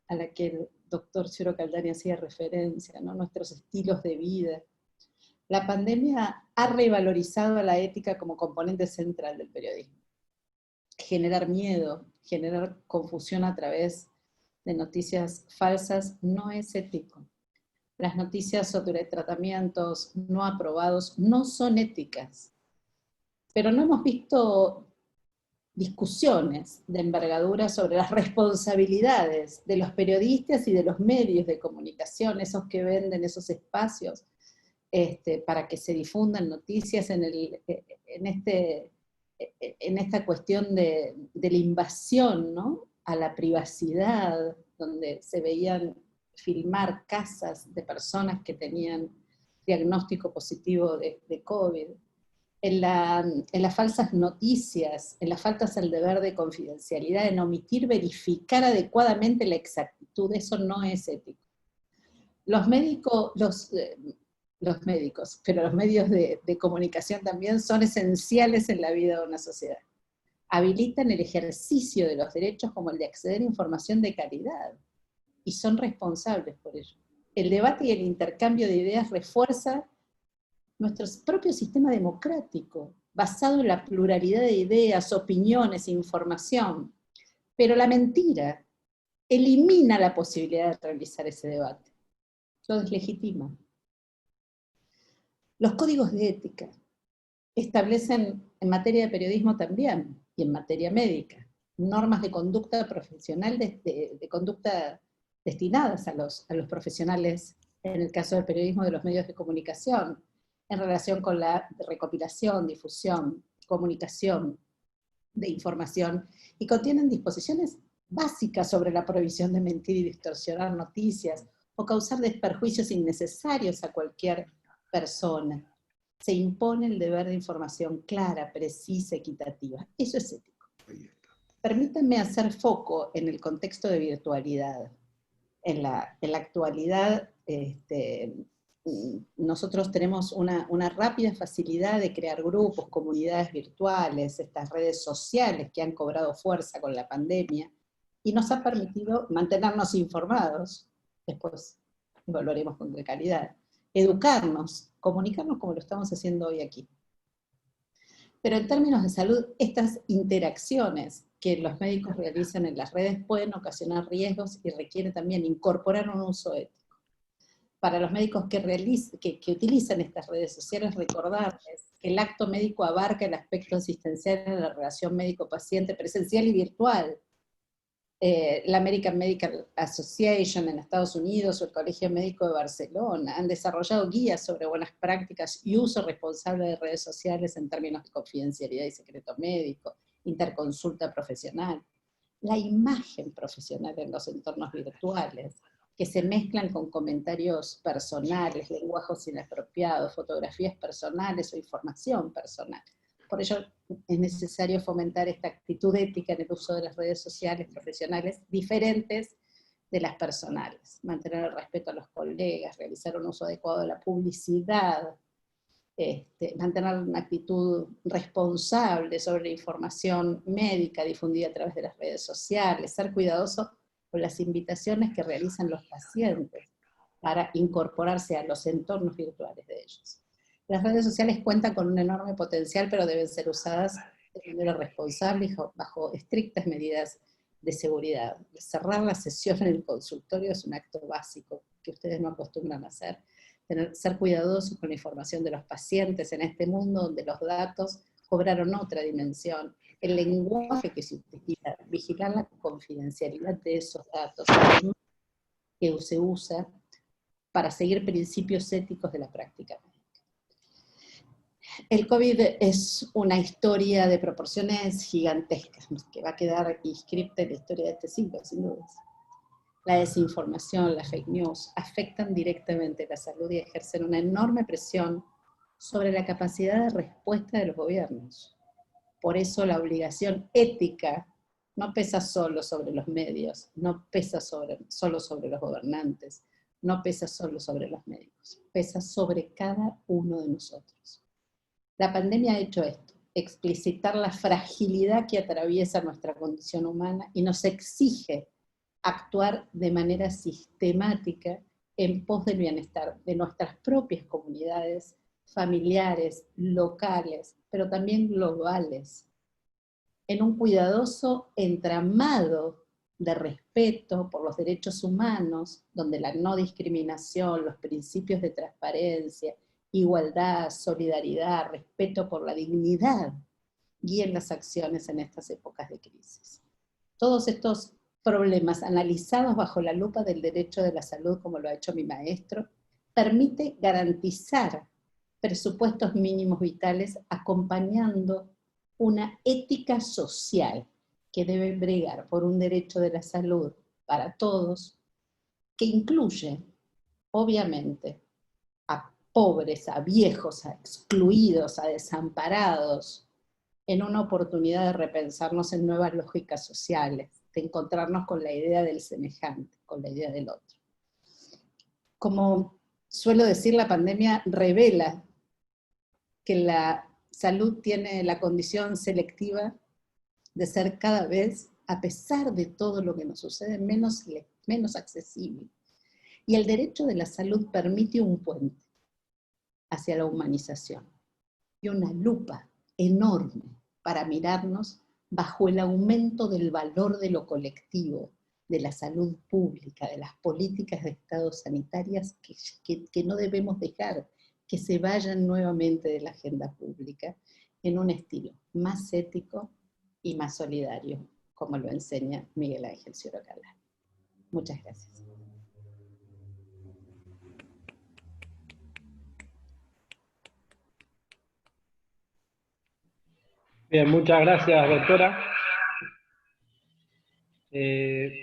a la que el doctor Ciro Caldani hacía referencia, ¿no? Nuestros estilos de vida. La pandemia ha revalorizado a la ética como componente central del periodismo. Generar miedo, generar confusión a través de noticias falsas no es ético. Las noticias sobre tratamientos no aprobados no son éticas. Pero no hemos visto discusiones de envergadura sobre las responsabilidades de los periodistas y de los medios de comunicación, esos que venden esos espacios para que se difundan noticias en esta cuestión de la invasión, ¿no?, a la privacidad, donde se veían filmar casas de personas que tenían diagnóstico positivo de COVID, en las falsas noticias, en las faltas al deber de confidencialidad, en omitir verificar adecuadamente la exactitud. Eso no es ético. Los médicos, pero los medios de comunicación también son esenciales en la vida de una sociedad. Habilitan el ejercicio de los derechos como el de acceder a información de calidad, y son responsables por ello. El debate y el intercambio de ideas refuerza nuestro propio sistema democrático, basado en la pluralidad de ideas, opiniones, información. Pero la mentira elimina la posibilidad de realizar ese debate, lo deslegitima. Los códigos de ética establecen en materia de periodismo también, y en materia médica, normas de conducta profesional, de conducta destinadas a los profesionales, en el caso del periodismo, de los medios de comunicación, en relación con la recopilación, difusión, comunicación de información, y contienen disposiciones básicas sobre la prohibición de mentir y distorsionar noticias, o causar perjuicios innecesarios a cualquier persona. Se impone el deber de información clara, precisa, equitativa. Eso es ético. Permítanme hacer foco en el contexto de virtualidad. En la actualidad, nosotros tenemos una rápida facilidad de crear grupos, comunidades virtuales, estas redes sociales que han cobrado fuerza con la pandemia, y nos ha permitido mantenernos informados, después volveremos con de calidad, educarnos, comunicarnos como lo estamos haciendo hoy aquí. Pero en términos de salud, estas interacciones que los médicos realizan en las redes pueden ocasionar riesgos y requiere también incorporar un uso ético. Para los médicos que utilizan estas redes sociales, recordarles que el acto médico abarca el aspecto asistencial de la relación médico-paciente presencial y virtual. la American Medical Association en Estados Unidos o el Colegio Médico de Barcelona han desarrollado guías sobre buenas prácticas y uso responsable de redes sociales en términos de confidencialidad y secreto médico, interconsulta profesional. La imagen profesional en los entornos virtuales, que se mezclan con comentarios personales, lenguajes inapropiados, fotografías personales o información personal. Por ello es necesario fomentar esta actitud ética en el uso de las redes sociales profesionales diferentes de las personales, mantener el respeto a los colegas, realizar un uso adecuado de la publicidad, mantener una actitud responsable sobre la información médica difundida a través de las redes sociales, ser cuidadoso con las invitaciones que realizan los pacientes para incorporarse a los entornos virtuales de ellos. Las redes sociales cuentan con un enorme potencial, pero deben ser usadas de manera responsable y bajo estrictas medidas de seguridad. Cerrar la sesión en el consultorio es un acto básico que ustedes no acostumbran a hacer. Ser cuidadosos con la información de los pacientes en este mundo donde los datos cobraron otra dimensión. El lenguaje que se utiliza, vigilar la confidencialidad de esos datos que se usa para seguir principios éticos de la práctica médica. El COVID es una historia de proporciones gigantescas, que va a quedar inscripta en la historia de este siglo, sin dudas. La desinformación, las fake news, afectan directamente la salud y ejercen una enorme presión sobre la capacidad de respuesta de los gobiernos. Por eso la obligación ética no pesa solo sobre los medios, no pesa solo sobre los gobernantes, no pesa solo sobre los médicos, pesa sobre cada uno de nosotros. La pandemia ha hecho esto, explicitar la fragilidad que atraviesa nuestra condición humana y nos exige actuar de manera sistemática en pos del bienestar de nuestras propias comunidades, familiares, locales, pero también globales, en un cuidadoso entramado de respeto por los derechos humanos, donde la no discriminación, los principios de transparencia, igualdad, solidaridad, respeto por la dignidad, guíen las acciones en estas épocas de crisis. Todos estos problemas analizados bajo la lupa del derecho de la salud, como lo ha hecho mi maestro, permite garantizar presupuestos mínimos vitales acompañando una ética social que debe bregar por un derecho de la salud para todos, que incluye, obviamente, a pobres, a viejos, a excluidos, a desamparados, en una oportunidad de repensarnos en nuevas lógicas sociales, de encontrarnos con la idea del semejante, con la idea del otro. Como suelo decir, la pandemia revela que la salud tiene la condición selectiva de ser cada vez, a pesar de todo lo que nos sucede, menos accesible. Y el derecho de la salud permite un puente hacia la humanización y una lupa enorme para mirarnos bajo el aumento del valor de lo colectivo, de la salud pública, de las políticas de Estado sanitarias que no debemos dejar que se vayan nuevamente de la agenda pública en un estilo más ético y más solidario, como lo enseña Miguel Ángel Ciurocalá. Muchas gracias. Bien, muchas gracias, doctora.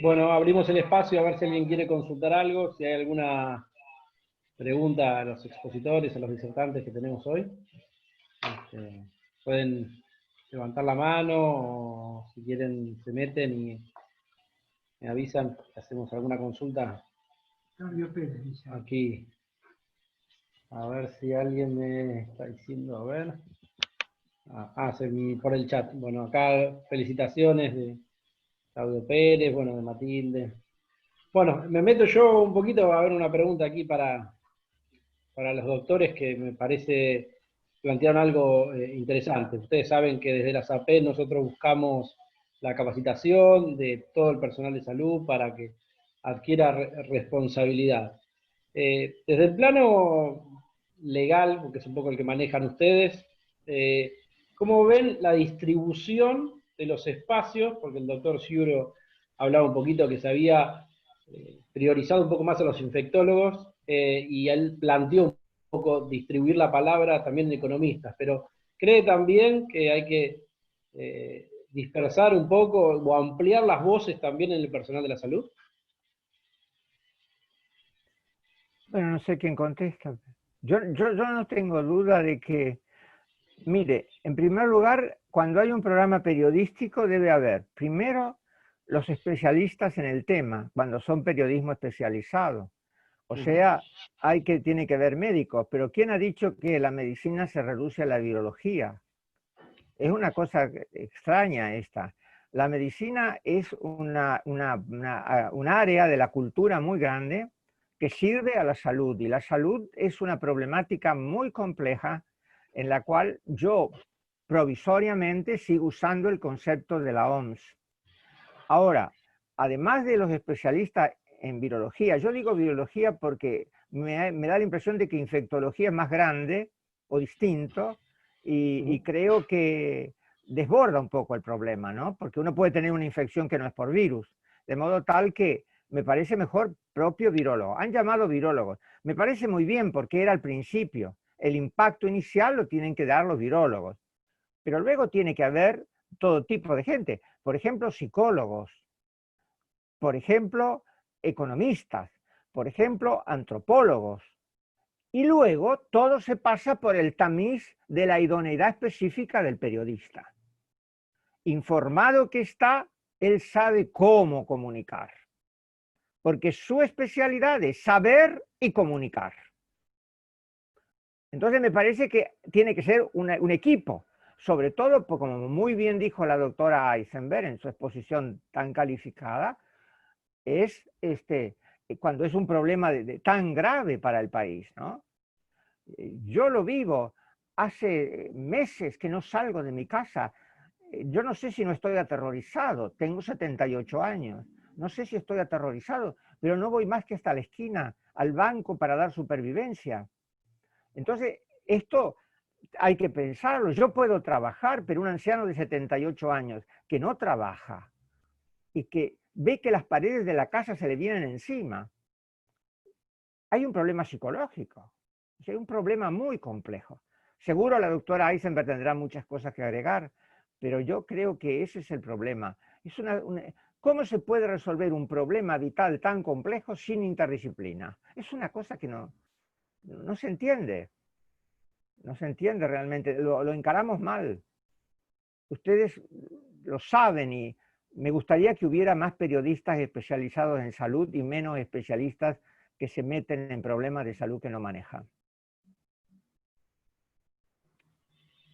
Bueno, abrimos el espacio a ver si alguien quiere consultar algo, si hay alguna pregunta a los expositores, a los disertantes que tenemos hoy. Pueden levantar la mano o si quieren se meten y me avisan que hacemos alguna consulta. Aquí. A ver si alguien me está diciendo, a ver. Por el chat. Bueno, acá felicitaciones de Claudio Pérez, bueno, de Matilde. Bueno, me meto yo un poquito a ver una pregunta aquí para los doctores que me parece plantearon algo interesante. Ustedes saben que desde la SAPE nosotros buscamos la capacitación de todo el personal de salud para que adquiera responsabilidad. Desde el plano legal, porque es un poco el que manejan ustedes, ¿cómo ven la distribución de los espacios? Porque el doctor Ciuro hablaba un poquito que se había priorizado un poco más a los infectólogos, y él planteó un poco distribuir la palabra también en economistas, pero cree también que hay que dispersar un poco o ampliar las voces también en el personal de la salud. Bueno, no sé quién contesta. Yo no tengo duda de que, mire, en primer lugar, cuando hay un programa periodístico debe haber, primero, los especialistas en el tema, cuando son periodismo especializado. O sea, tiene que haber médicos, pero ¿quién ha dicho que la medicina se reduce a la virología? Es una cosa extraña esta. La medicina es un área de la cultura muy grande que sirve a la salud, y la salud es una problemática muy compleja en la cual yo provisoriamente sigo usando el concepto de la OMS. Ahora, además de los especialistas en virología, yo digo virología porque me da la impresión de que infectología es más grande o distinto, y creo que desborda un poco el problema, ¿no? Porque uno puede tener una infección que no es por virus, de modo tal que me parece mejor propio virólogo. Han llamado virólogos. Me parece muy bien porque era al principio. El impacto inicial lo tienen que dar los virólogos. Pero luego tiene que haber todo tipo de gente. Por ejemplo, psicólogos. Por ejemplo, economistas. Por ejemplo, antropólogos. Y luego todo se pasa por el tamiz de la idoneidad específica del periodista. Informado que está, él sabe cómo comunicar. Porque su especialidad es saber y comunicar. Entonces me parece que tiene que ser un equipo, sobre todo, como muy bien dijo la doctora Eisenberg en su exposición tan calificada, es cuando es un problema tan grave para el país, ¿no? Yo lo vivo, hace meses que no salgo de mi casa. Yo no sé si no estoy aterrorizado, tengo 78 años, no sé si estoy aterrorizado, pero no voy más que hasta la esquina, al banco para dar supervivencia. Entonces, esto hay que pensarlo. Yo puedo trabajar, pero un anciano de 78 años que no trabaja y que ve que las paredes de la casa se le vienen encima, hay un problema psicológico, hay un problema muy complejo. Seguro la doctora Eisenberg tendrá muchas cosas que agregar, pero yo creo que ese es el problema. ¿Cómo se puede resolver un problema vital tan complejo sin interdisciplina? Es una cosa que no se entiende. No se entiende realmente, lo encaramos mal. Ustedes lo saben, y me gustaría que hubiera más periodistas especializados en salud y menos especialistas que se meten en problemas de salud que no manejan.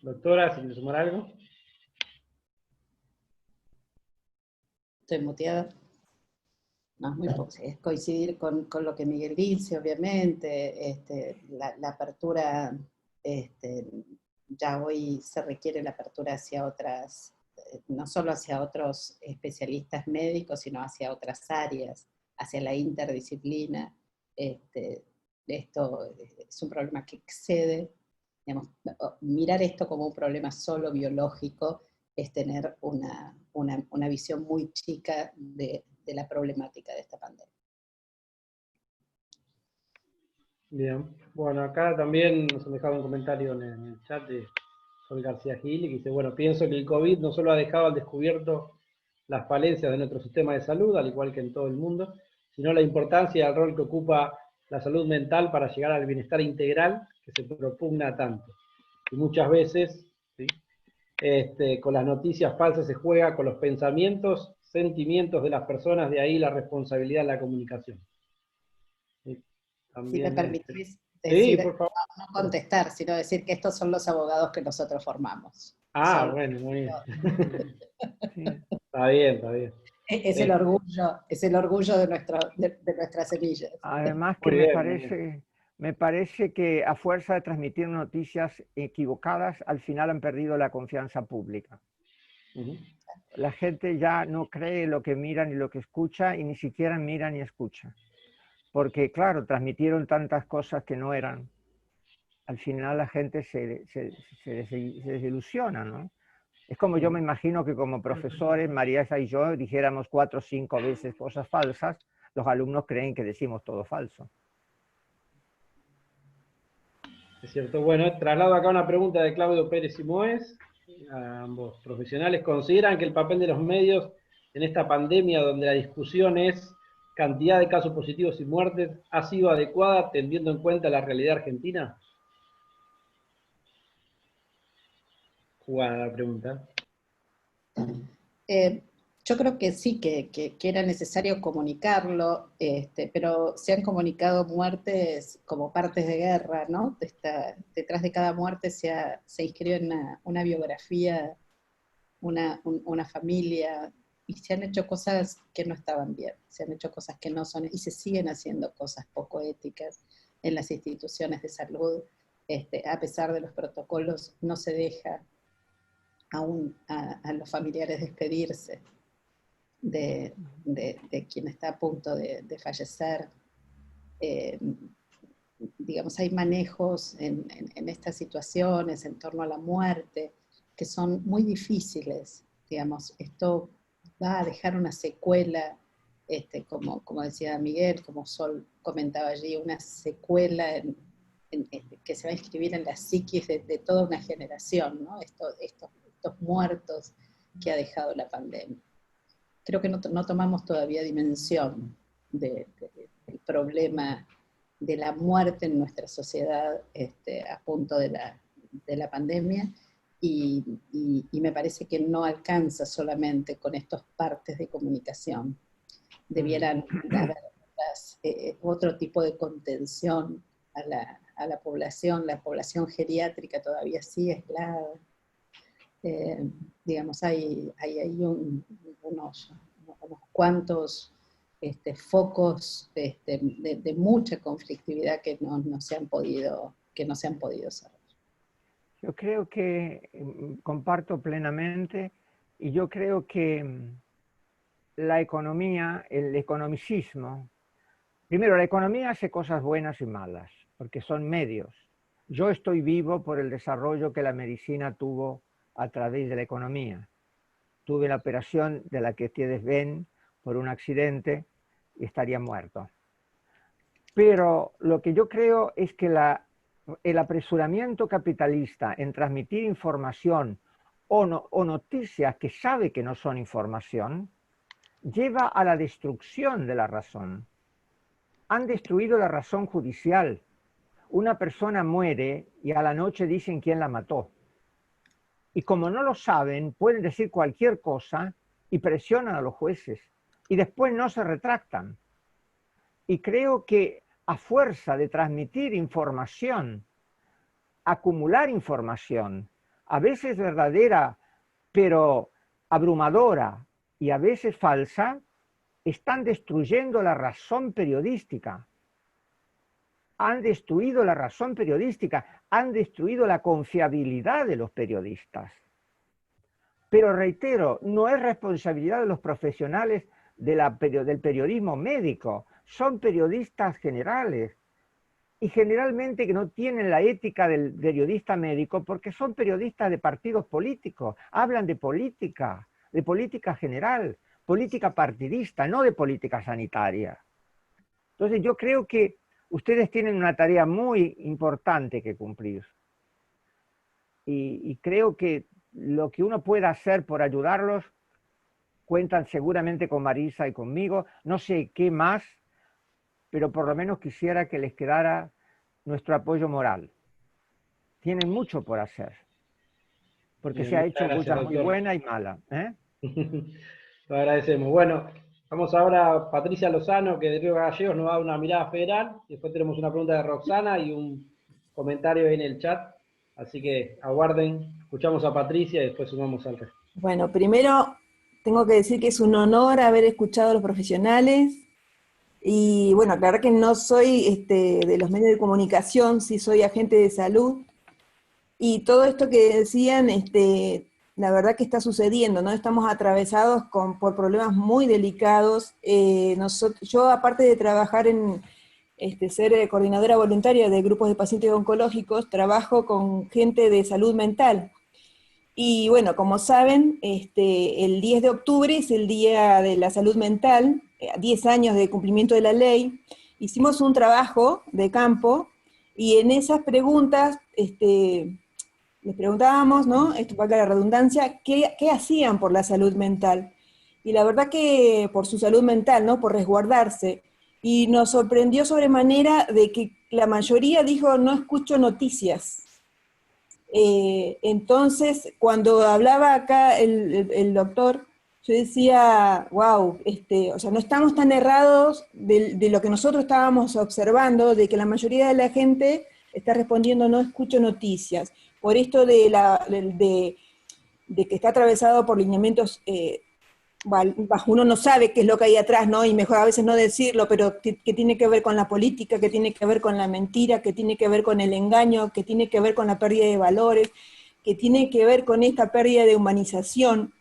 Doctora, si quiere sumar algo. Estoy muteada. No, es muy poco. Es coincidir con lo que Miguel dice, obviamente. La apertura, ya hoy se requiere la apertura hacia otras, no solo hacia otros especialistas médicos, sino hacia otras áreas, hacia la interdisciplina. Esto es un problema que excede, digamos, mirar esto como un problema solo biológico es tener una visión muy chica de la problemática de esta pandemia. Bien, bueno, acá también nos han dejado un comentario en el chat de Sol García Gil, y que dice, bueno, pienso que el COVID no solo ha dejado al descubierto las falencias de nuestro sistema de salud, al igual que en todo el mundo, sino la importancia y el rol que ocupa la salud mental para llegar al bienestar integral que se propugna tanto. Y muchas veces, ¿sí?, con las noticias falsas se juega con los pensamientos, sentimientos de las personas, de ahí la responsabilidad de la comunicación. ¿Sí? También, si me permitís decir, sí, por favor. No contestar, sino decir que estos son los abogados que nosotros formamos. Ah, bueno, muy bien. Sí. Está bien, está bien. Es el orgullo de nuestras semillas. Además que me parece que a fuerza de transmitir noticias equivocadas, al final han perdido la confianza pública. La gente ya no cree lo que mira ni lo que escucha, y ni siquiera mira ni escucha. Porque, claro, transmitieron tantas cosas que no eran. Al final la gente se desilusiona, ¿no? Es como yo me imagino que como profesores, Marisa y yo, dijéramos 4 o 5 veces cosas falsas, los alumnos creen que decimos todo falso. Es cierto. Bueno, traslado acá una pregunta de Claudio Pérez Simoes. A ambos profesionales, ¿consideran que el papel de los medios en esta pandemia, donde la discusión es cantidad de casos positivos y muertes, ha sido adecuada teniendo en cuenta la realidad argentina? Jugada la pregunta. Yo creo que sí, que era necesario comunicarlo, pero se han comunicado muertes como partes de guerra, ¿no? Detrás de cada muerte se inscribe una biografía, una familia, y se han hecho cosas que no estaban bien, se han hecho cosas que no son, y se siguen haciendo cosas poco éticas en las instituciones de salud. A pesar de los protocolos, no se deja aún a los familiares despedirse de quien está a punto de fallecer. Digamos, hay manejos en estas situaciones en torno a la muerte que son muy difíciles. Digamos, esto va a dejar una secuela, como decía Miguel, como Sol comentaba allí, una secuela que se va a inscribir en la psiquis de toda una generación, ¿no? Estos muertos que ha dejado la pandemia. Creo que no tomamos todavía dimensión del problema de la muerte en nuestra sociedad a punto de la pandemia, y me parece que no alcanza solamente con estos partes de comunicación. Debieran haber otro tipo de contención a la población geriátrica todavía sí es clave. Digamos, hay unos cuantos focos de mucha conflictividad que no se han podido cerrar. Yo creo que comparto plenamente, y yo creo que la economía, el economicismo, primero la economía hace cosas buenas y malas, porque son medios. Yo estoy vivo por el desarrollo que la medicina tuvo a través de la economía. Tuve la operación de la que ustedes ven por un accidente y estaría muerto. Pero lo que yo creo es que el apresuramiento capitalista en transmitir información o noticias que sabe que no son información, lleva a la destrucción de la razón. Han destruido la razón judicial. Una persona muere y a la noche dicen quién la mató. Y como no lo saben, pueden decir cualquier cosa y presionan a los jueces. Y después no se retractan. Y creo que a fuerza de transmitir información, acumular información, a veces verdadera, pero abrumadora, y a veces falsa, están destruyendo la razón periodística. Han destruido la razón periodística, han destruido la confiabilidad de los periodistas. Pero reitero, no es responsabilidad de los profesionales del periodismo médico, son periodistas generales, y generalmente que no tienen la ética del periodista médico porque son periodistas de partidos políticos, hablan de política general, política partidista, no de política sanitaria. Entonces yo creo que ustedes tienen una tarea muy importante que cumplir. Y creo que lo que uno pueda hacer por ayudarlos, cuentan seguramente con Marisa y conmigo, no sé qué más, pero por lo menos quisiera que les quedara nuestro apoyo moral. Tienen mucho por hacer, porque Bien, se ha hecho gracias, cosas muy doctor. buenas y malas. Lo agradecemos. Bueno, vamos ahora a Patricia Lozano, que de Río Gallegos nos da una mirada federal. Después tenemos una pregunta de Roxana y un comentario en el chat. Así que aguarden, escuchamos a Patricia y después sumamos al resto. Bueno, primero tengo que decir que es un honor haber escuchado a los profesionales. Y bueno, aclarar que no soy de los medios de comunicación, sí soy agente de salud. Y todo esto que decían, la verdad que está sucediendo, ¿no? Estamos atravesados por problemas muy delicados. Yo, aparte de trabajar en ser coordinadora voluntaria de grupos de pacientes oncológicos, trabajo con gente de salud mental. Y bueno, como saben, el 10 de octubre es el Día de la Salud Mental, 10 años de cumplimiento de la ley. Hicimos un trabajo de campo y en esas preguntas les preguntábamos, ¿no? Esto valga la redundancia, ¿qué hacían por la salud mental? Y la verdad que por su salud mental, ¿no? Por resguardarse. Y nos sorprendió sobremanera de que la mayoría dijo, no escucho noticias. Entonces, cuando hablaba acá el doctor, yo decía, wow, o sea, no estamos tan errados de lo que nosotros estábamos observando, de que la mayoría de la gente está respondiendo, no escucho noticias, por esto de que está atravesado por lineamientos, uno no sabe qué es lo que hay atrás, ¿no? Y mejor a veces no decirlo, pero que tiene que ver con la política, que tiene que ver con la mentira, que tiene que ver con el engaño, que tiene que ver con la pérdida de valores, que tiene que ver con esta pérdida de humanización.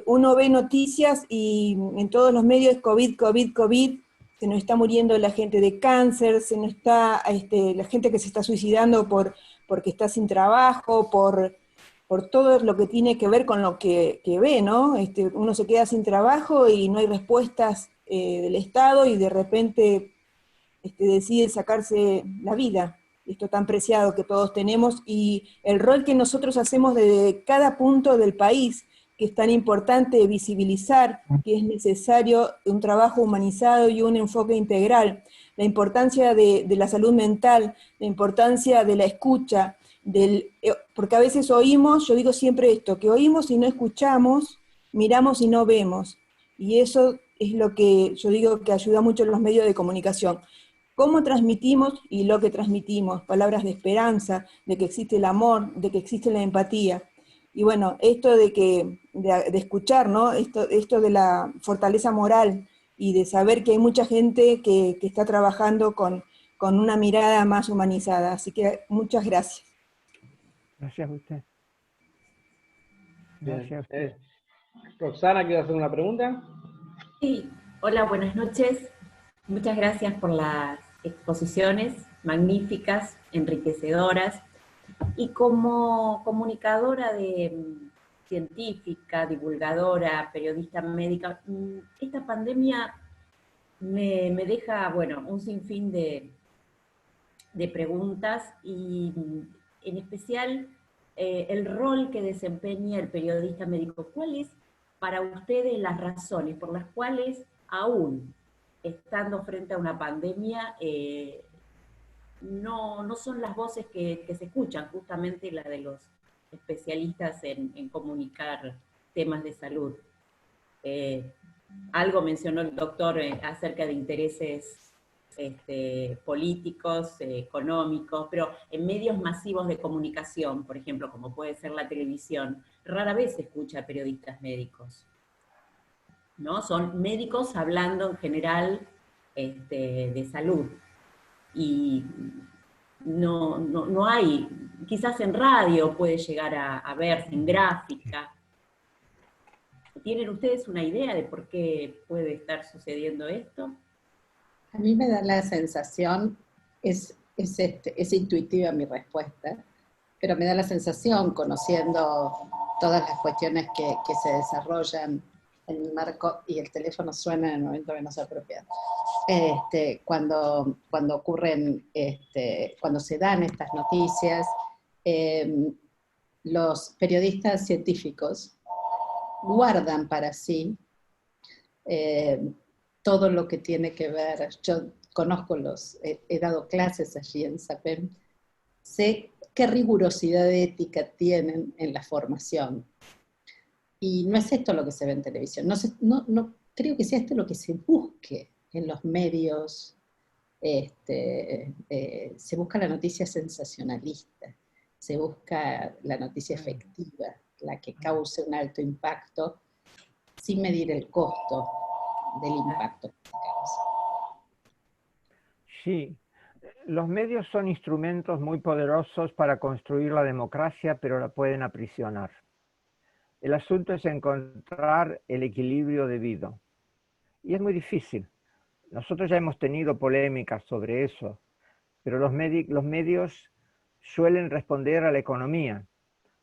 Uno ve noticias y en todos los medios COVID, COVID, COVID, se nos está muriendo la gente de cáncer, se nos está, la gente que se está suicidando porque está sin trabajo, por todo lo que tiene que ver con lo que ve, ¿no? Uno se queda sin trabajo y no hay respuestas del Estado y de repente decide sacarse la vida, esto tan preciado que todos tenemos, y el rol que nosotros hacemos desde cada punto del país, que es tan importante visibilizar, que es necesario un trabajo humanizado y un enfoque integral, la importancia de la salud mental, la importancia de la escucha, porque a veces oímos, yo digo siempre esto, que oímos y no escuchamos, miramos y no vemos, y eso es lo que yo digo que ayuda mucho en los medios de comunicación. Cómo transmitimos y lo que transmitimos, palabras de esperanza, de que existe el amor, de que existe la empatía. Y bueno, esto de escuchar, ¿no? Esto de la fortaleza moral y de saber que hay mucha gente que está trabajando con una mirada más humanizada. Así que muchas gracias. Gracias a usted. Gracias a usted. Roxana, ¿quieres hacer una pregunta? Sí, hola, buenas noches. Muchas gracias por las exposiciones magníficas, enriquecedoras. Y como comunicadora científica, divulgadora, periodista médica, esta pandemia me deja, bueno, un sinfín de preguntas y en especial el rol que desempeña el periodista médico. ¿Cuáles para ustedes las razones por las cuales aún estando frente a una pandemia no son las voces que se escuchan, justamente la de los especialistas en comunicar temas de salud? Algo mencionó el doctor acerca de intereses políticos, económicos, pero en medios masivos de comunicación, por ejemplo, como puede ser la televisión, rara vez se escucha a periodistas médicos, ¿no? Son médicos hablando en general de salud. Y no hay, quizás en radio puede llegar a verse, en gráfica. ¿Tienen ustedes una idea de por qué puede estar sucediendo esto? A mí me da la sensación, es intuitiva mi respuesta, pero me da la sensación, conociendo todas las cuestiones que se desarrollan en el marco, y el teléfono suena en el momento que no se apropia, cuando ocurren, cuando se dan estas noticias, los periodistas científicos guardan para sí todo lo que tiene que ver. Yo conozco he dado clases allí en SAPEM, sé qué rigurosidad ética tienen en la formación. Y no es esto lo que se ve en televisión, no creo que sea esto lo que se busque en los medios. Se busca la noticia sensacionalista, se busca la noticia efectiva, la que cause un alto impacto, sin medir el costo del impacto que causa. Sí, los medios son instrumentos muy poderosos para construir la democracia, pero la pueden aprisionar. El asunto es encontrar el equilibrio debido. Y es muy difícil. Nosotros ya hemos tenido polémicas sobre eso, pero los medios suelen responder a la economía.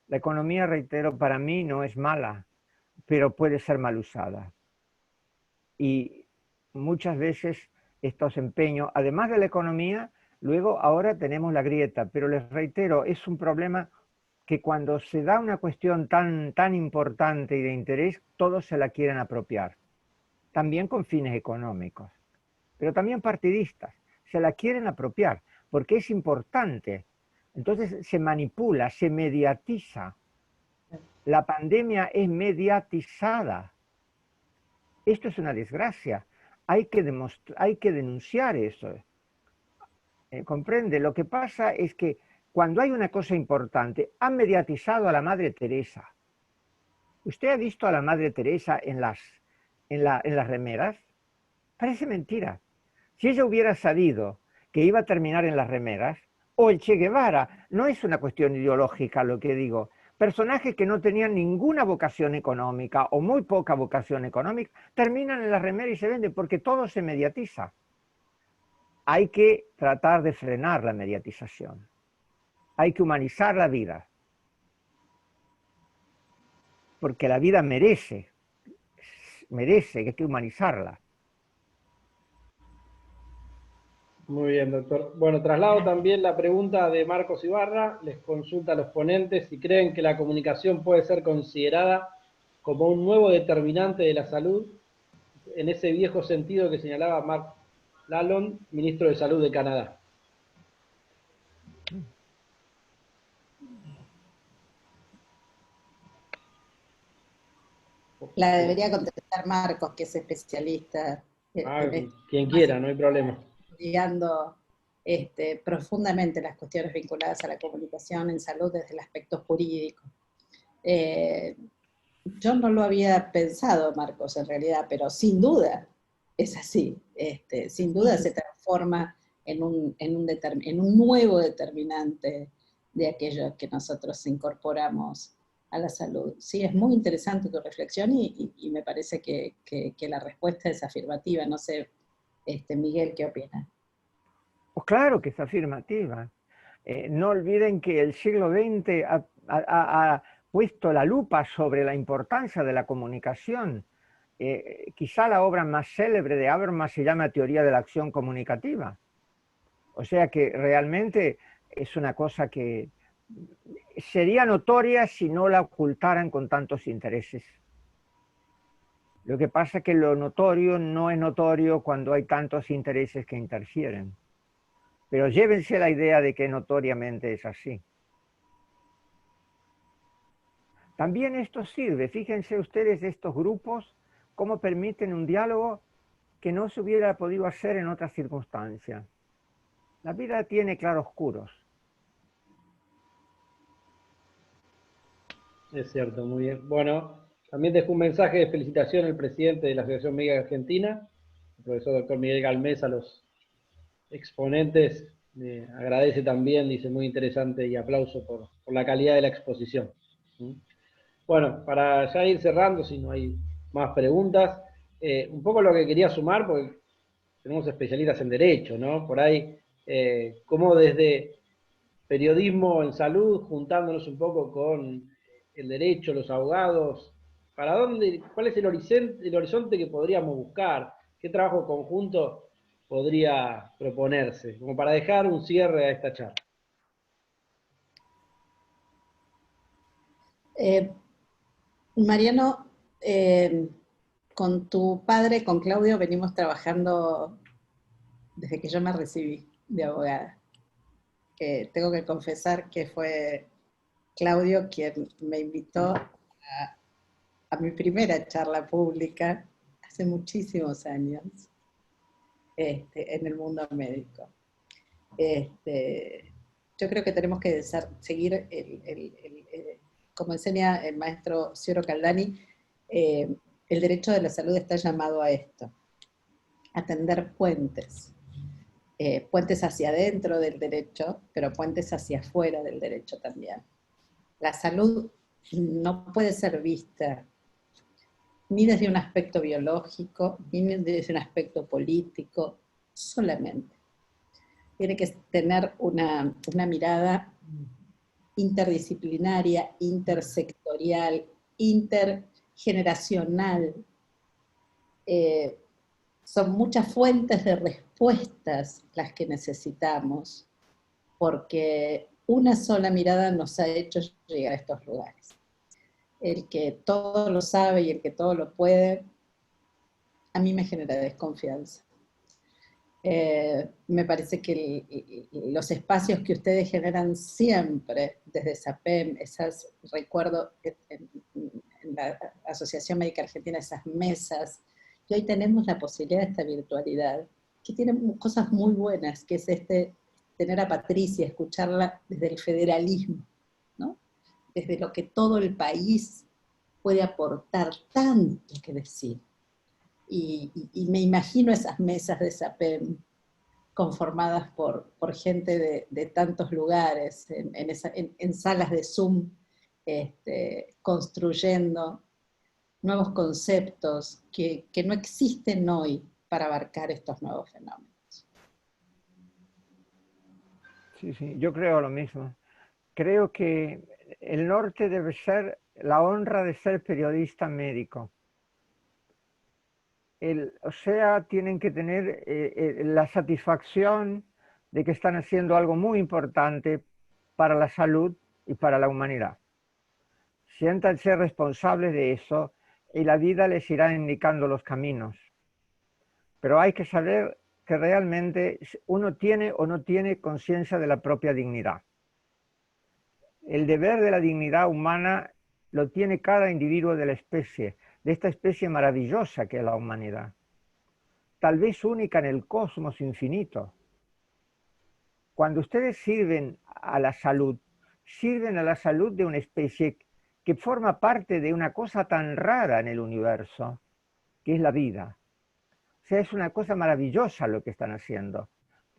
La economía, reitero, para mí no es mala, pero puede ser mal usada. Y muchas veces estos empeños, además de la economía, luego ahora tenemos la grieta, pero les reitero, es un problema que cuando se da una cuestión tan importante y de interés, todos se la quieren apropiar, también con fines económicos, pero también partidistas, se la quieren apropiar, porque es importante. Entonces se manipula, se mediatiza. La pandemia es mediatizada. Esto es una desgracia. Hay que denunciar eso. ¿Comprende? Lo que pasa es que cuando hay una cosa importante, han mediatizado a la Madre Teresa. ¿Usted ha visto a la Madre Teresa en las remeras? Parece mentira. Si ella hubiera sabido que iba a terminar en las remeras, o el Che Guevara, no es una cuestión ideológica lo que digo, personajes que no tenían ninguna vocación económica o muy poca vocación económica, terminan en las remeras y se venden porque todo se mediatiza. Hay que tratar de frenar la mediatización. Hay que humanizar la vida. Porque la vida merece, hay que humanizarla. Muy bien, doctor. Bueno, traslado también la pregunta de Marcos Ibarra. Les consulta a los ponentes si creen que la comunicación puede ser considerada como un nuevo determinante de la salud, en ese viejo sentido que señalaba Mark Lalonde, ministro de Salud de Canadá. La debería contestar Marcos, que es especialista. Quien quiera, no hay problema. Estudiando profundamente las cuestiones vinculadas a la comunicación en salud desde el aspecto jurídico. Yo no lo había pensado, Marcos, en realidad, pero sin duda es así. Sin duda se transforma en un nuevo determinante de aquello que nosotros incorporamos a la salud. Sí, es muy interesante tu reflexión y me parece que la respuesta es afirmativa. No sé, Miguel, ¿qué opinas? Pues claro que es afirmativa. No olviden que el siglo XX ha puesto la lupa sobre la importancia de la comunicación. Quizá la obra más célebre de Habermas se llama Teoría de la Acción Comunicativa. O sea que realmente es una cosa que sería notoria si no la ocultaran con tantos intereses. Lo que pasa es que lo notorio no es notorio cuando hay tantos intereses que interfieren. Pero llévense la idea de que notoriamente es así. También esto sirve, fíjense ustedes estos grupos, cómo permiten un diálogo que no se hubiera podido hacer en otras circunstancias. La vida tiene claroscuros. Es cierto, muy bien. Bueno, también dejó un mensaje de felicitación al presidente de la Asociación Médica Argentina, el profesor doctor Miguel Galmez, a los exponentes. Agradece también, dice muy interesante y aplauso por la calidad de la exposición. Bueno, para ya ir cerrando, si no hay más preguntas, un poco lo que quería sumar, porque tenemos especialistas en Derecho, ¿no? Por ahí, cómo desde periodismo en salud, juntándonos un poco con el derecho, los abogados, ¿cuál es el horizonte que podríamos buscar? ¿Qué trabajo conjunto podría proponerse? Como para dejar un cierre a esta charla. Mariano, con tu padre, con Claudio, venimos trabajando desde que yo me recibí de abogada. Tengo que confesar que fue Claudio quien me invitó a mi primera charla pública hace muchísimos años en el mundo médico. Yo creo que tenemos que seguir como enseña el maestro Cioro Caldani, el derecho de la salud está llamado a esto, a tender puentes. Puentes hacia adentro del derecho, pero puentes hacia afuera del derecho también. La salud no puede ser vista ni desde un aspecto biológico, ni desde un aspecto político, solamente. Tiene que tener una mirada interdisciplinaria, intersectorial, intergeneracional. Son muchas fuentes de respuestas las que necesitamos, porque una sola mirada nos ha hecho llegar a estos lugares. El que todo lo sabe y el que todo lo puede, a mí me genera desconfianza. Me parece que los espacios que ustedes generan siempre, desde SAPEM, recuerdo en la Asociación Médica Argentina, esas mesas, y hoy tenemos la posibilidad de esta virtualidad, que tiene cosas muy buenas, que es tener a Patricia, escucharla desde el federalismo, ¿no? Desde lo que todo el país puede aportar, tanto que decir. Y me imagino esas mesas de SAPEM conformadas por gente de tantos lugares, en salas de Zoom, construyendo nuevos conceptos que no existen hoy para abarcar estos nuevos fenómenos. Sí, sí, yo creo lo mismo. Creo que el norte debe ser la honra de ser periodista médico. O sea, tienen que tener la satisfacción de que están haciendo algo muy importante para la salud y para la humanidad. Siéntanse responsables de eso y la vida les irá indicando los caminos. Pero hay que saber que realmente uno tiene o no tiene conciencia de la propia dignidad. El deber de la dignidad humana lo tiene cada individuo de la especie, de esta especie maravillosa que es la humanidad. Tal vez única en el cosmos infinito. Cuando ustedes sirven a la salud de una especie que forma parte de una cosa tan rara en el universo, que es la vida. O sea, es una cosa maravillosa lo que están haciendo,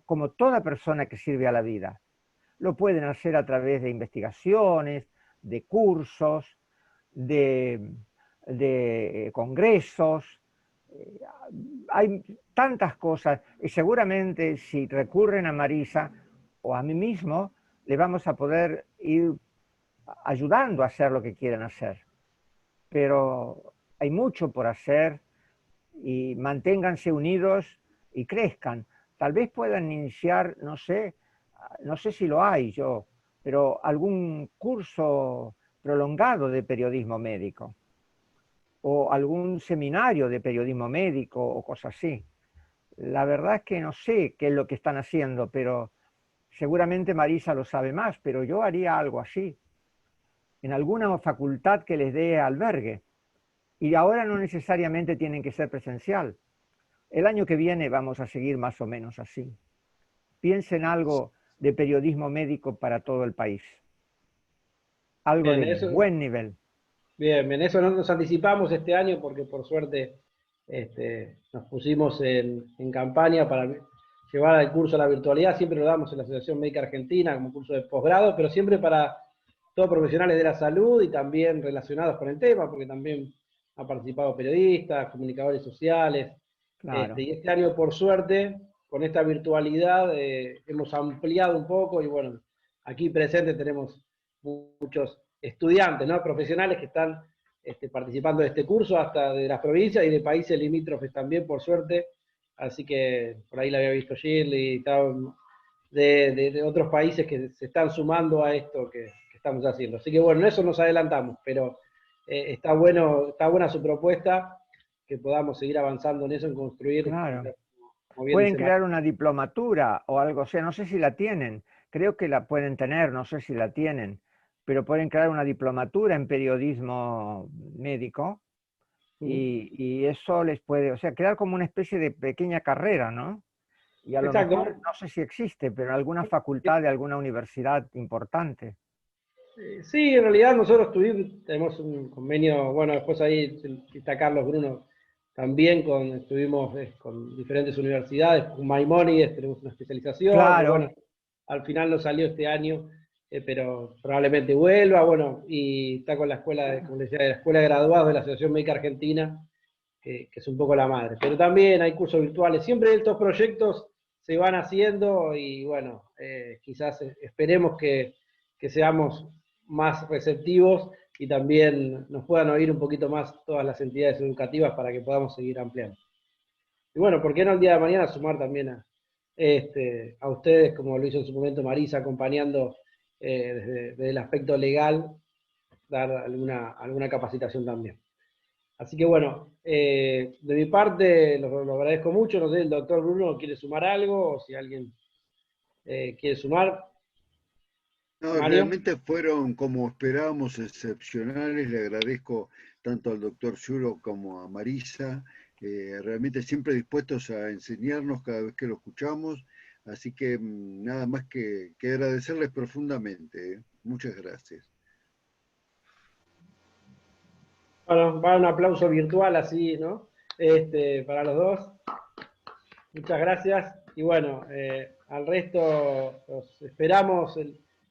como toda persona que sirve a la vida. Lo pueden hacer a través de investigaciones, de cursos, de congresos. Hay tantas cosas, y seguramente si recurren a Marisa o a mí mismo, le vamos a poder ir ayudando a hacer lo que quieren hacer. Pero hay mucho por hacer y manténganse unidos y crezcan. Tal vez puedan iniciar, no sé si lo hay yo, pero algún curso prolongado de periodismo médico o algún seminario de periodismo médico o cosas así. La verdad es que no sé qué es lo que están haciendo, pero seguramente Marisa lo sabe más, pero yo haría algo así, en alguna facultad que les dé albergue. Y ahora no necesariamente tienen que ser presencial. El año que viene vamos a seguir más o menos así. Piensen algo de periodismo médico para todo el país. Algo Bien, de buen nivel. Bien, en eso no nos anticipamos este año porque por suerte nos pusimos en campaña para llevar el curso a la virtualidad. Siempre lo damos en la Asociación Médica Argentina como curso de posgrado, pero siempre para todos profesionales de la salud y también relacionados con el tema, porque también han participado periodistas, comunicadores sociales. Claro. Y este año, por suerte, con esta virtualidad hemos ampliado un poco y bueno, aquí presente tenemos muchos estudiantes, ¿no? Profesionales que están participando de este curso, hasta de las provincias y de países limítrofes también, por suerte. Así que por ahí la había visto Shirley, de otros países que se están sumando a esto que estamos haciendo. Así que bueno, en eso nos adelantamos, pero está buena su propuesta, que podamos seguir avanzando en eso, en construir. Claro. Pueden crear una diplomatura o algo, o sea, no sé si la tienen, creo que la pueden tener, no sé si la tienen, pero pueden crear una diplomatura en periodismo médico y eso les puede, o sea, crear como una especie de pequeña carrera, ¿no? Y a lo mejor, no sé si existe, pero en alguna facultad de alguna universidad importante. Sí, en realidad nosotros tenemos un convenio, bueno, después ahí está Carlos Bruno, también estuvimos con diferentes universidades, con Maimónides tenemos una especialización, claro. Bueno, al final no salió este año, pero probablemente vuelva, bueno, y está con la escuela, como les decía, de la Escuela de Graduados de la Asociación Médica Argentina, que es un poco la madre. Pero también hay cursos virtuales, siempre estos proyectos se van haciendo y bueno, quizás esperemos que que seamos más receptivos y también nos puedan oír un poquito más todas las entidades educativas para que podamos seguir ampliando. Y bueno, ¿por qué no el día de mañana sumar también a ustedes, como lo hizo en su momento Marisa, acompañando desde el aspecto legal, dar alguna capacitación también? Así que bueno, de mi parte lo agradezco mucho. No sé, el doctor Bruno quiere sumar algo, o si alguien quiere sumar. No, Mario. realmente fueron como esperábamos excepcionales. Le agradezco tanto al doctor Yuro como a Marisa, realmente siempre dispuestos a enseñarnos cada vez que lo escuchamos. Así que nada más que agradecerles profundamente. Muchas gracias. Bueno, va un aplauso virtual así, ¿no? Para los dos. Muchas gracias. Y bueno, al resto los esperamos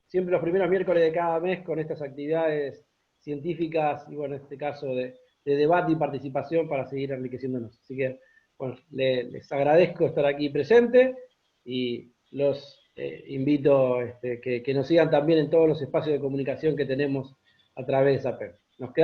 siempre los primeros miércoles de cada mes con estas actividades científicas y bueno, en este caso de debate y participación para seguir enriqueciéndonos. Así que, bueno, les agradezco estar aquí presente y los invito que nos sigan también en todos los espacios de comunicación que tenemos a través de APEM. Nos quedamos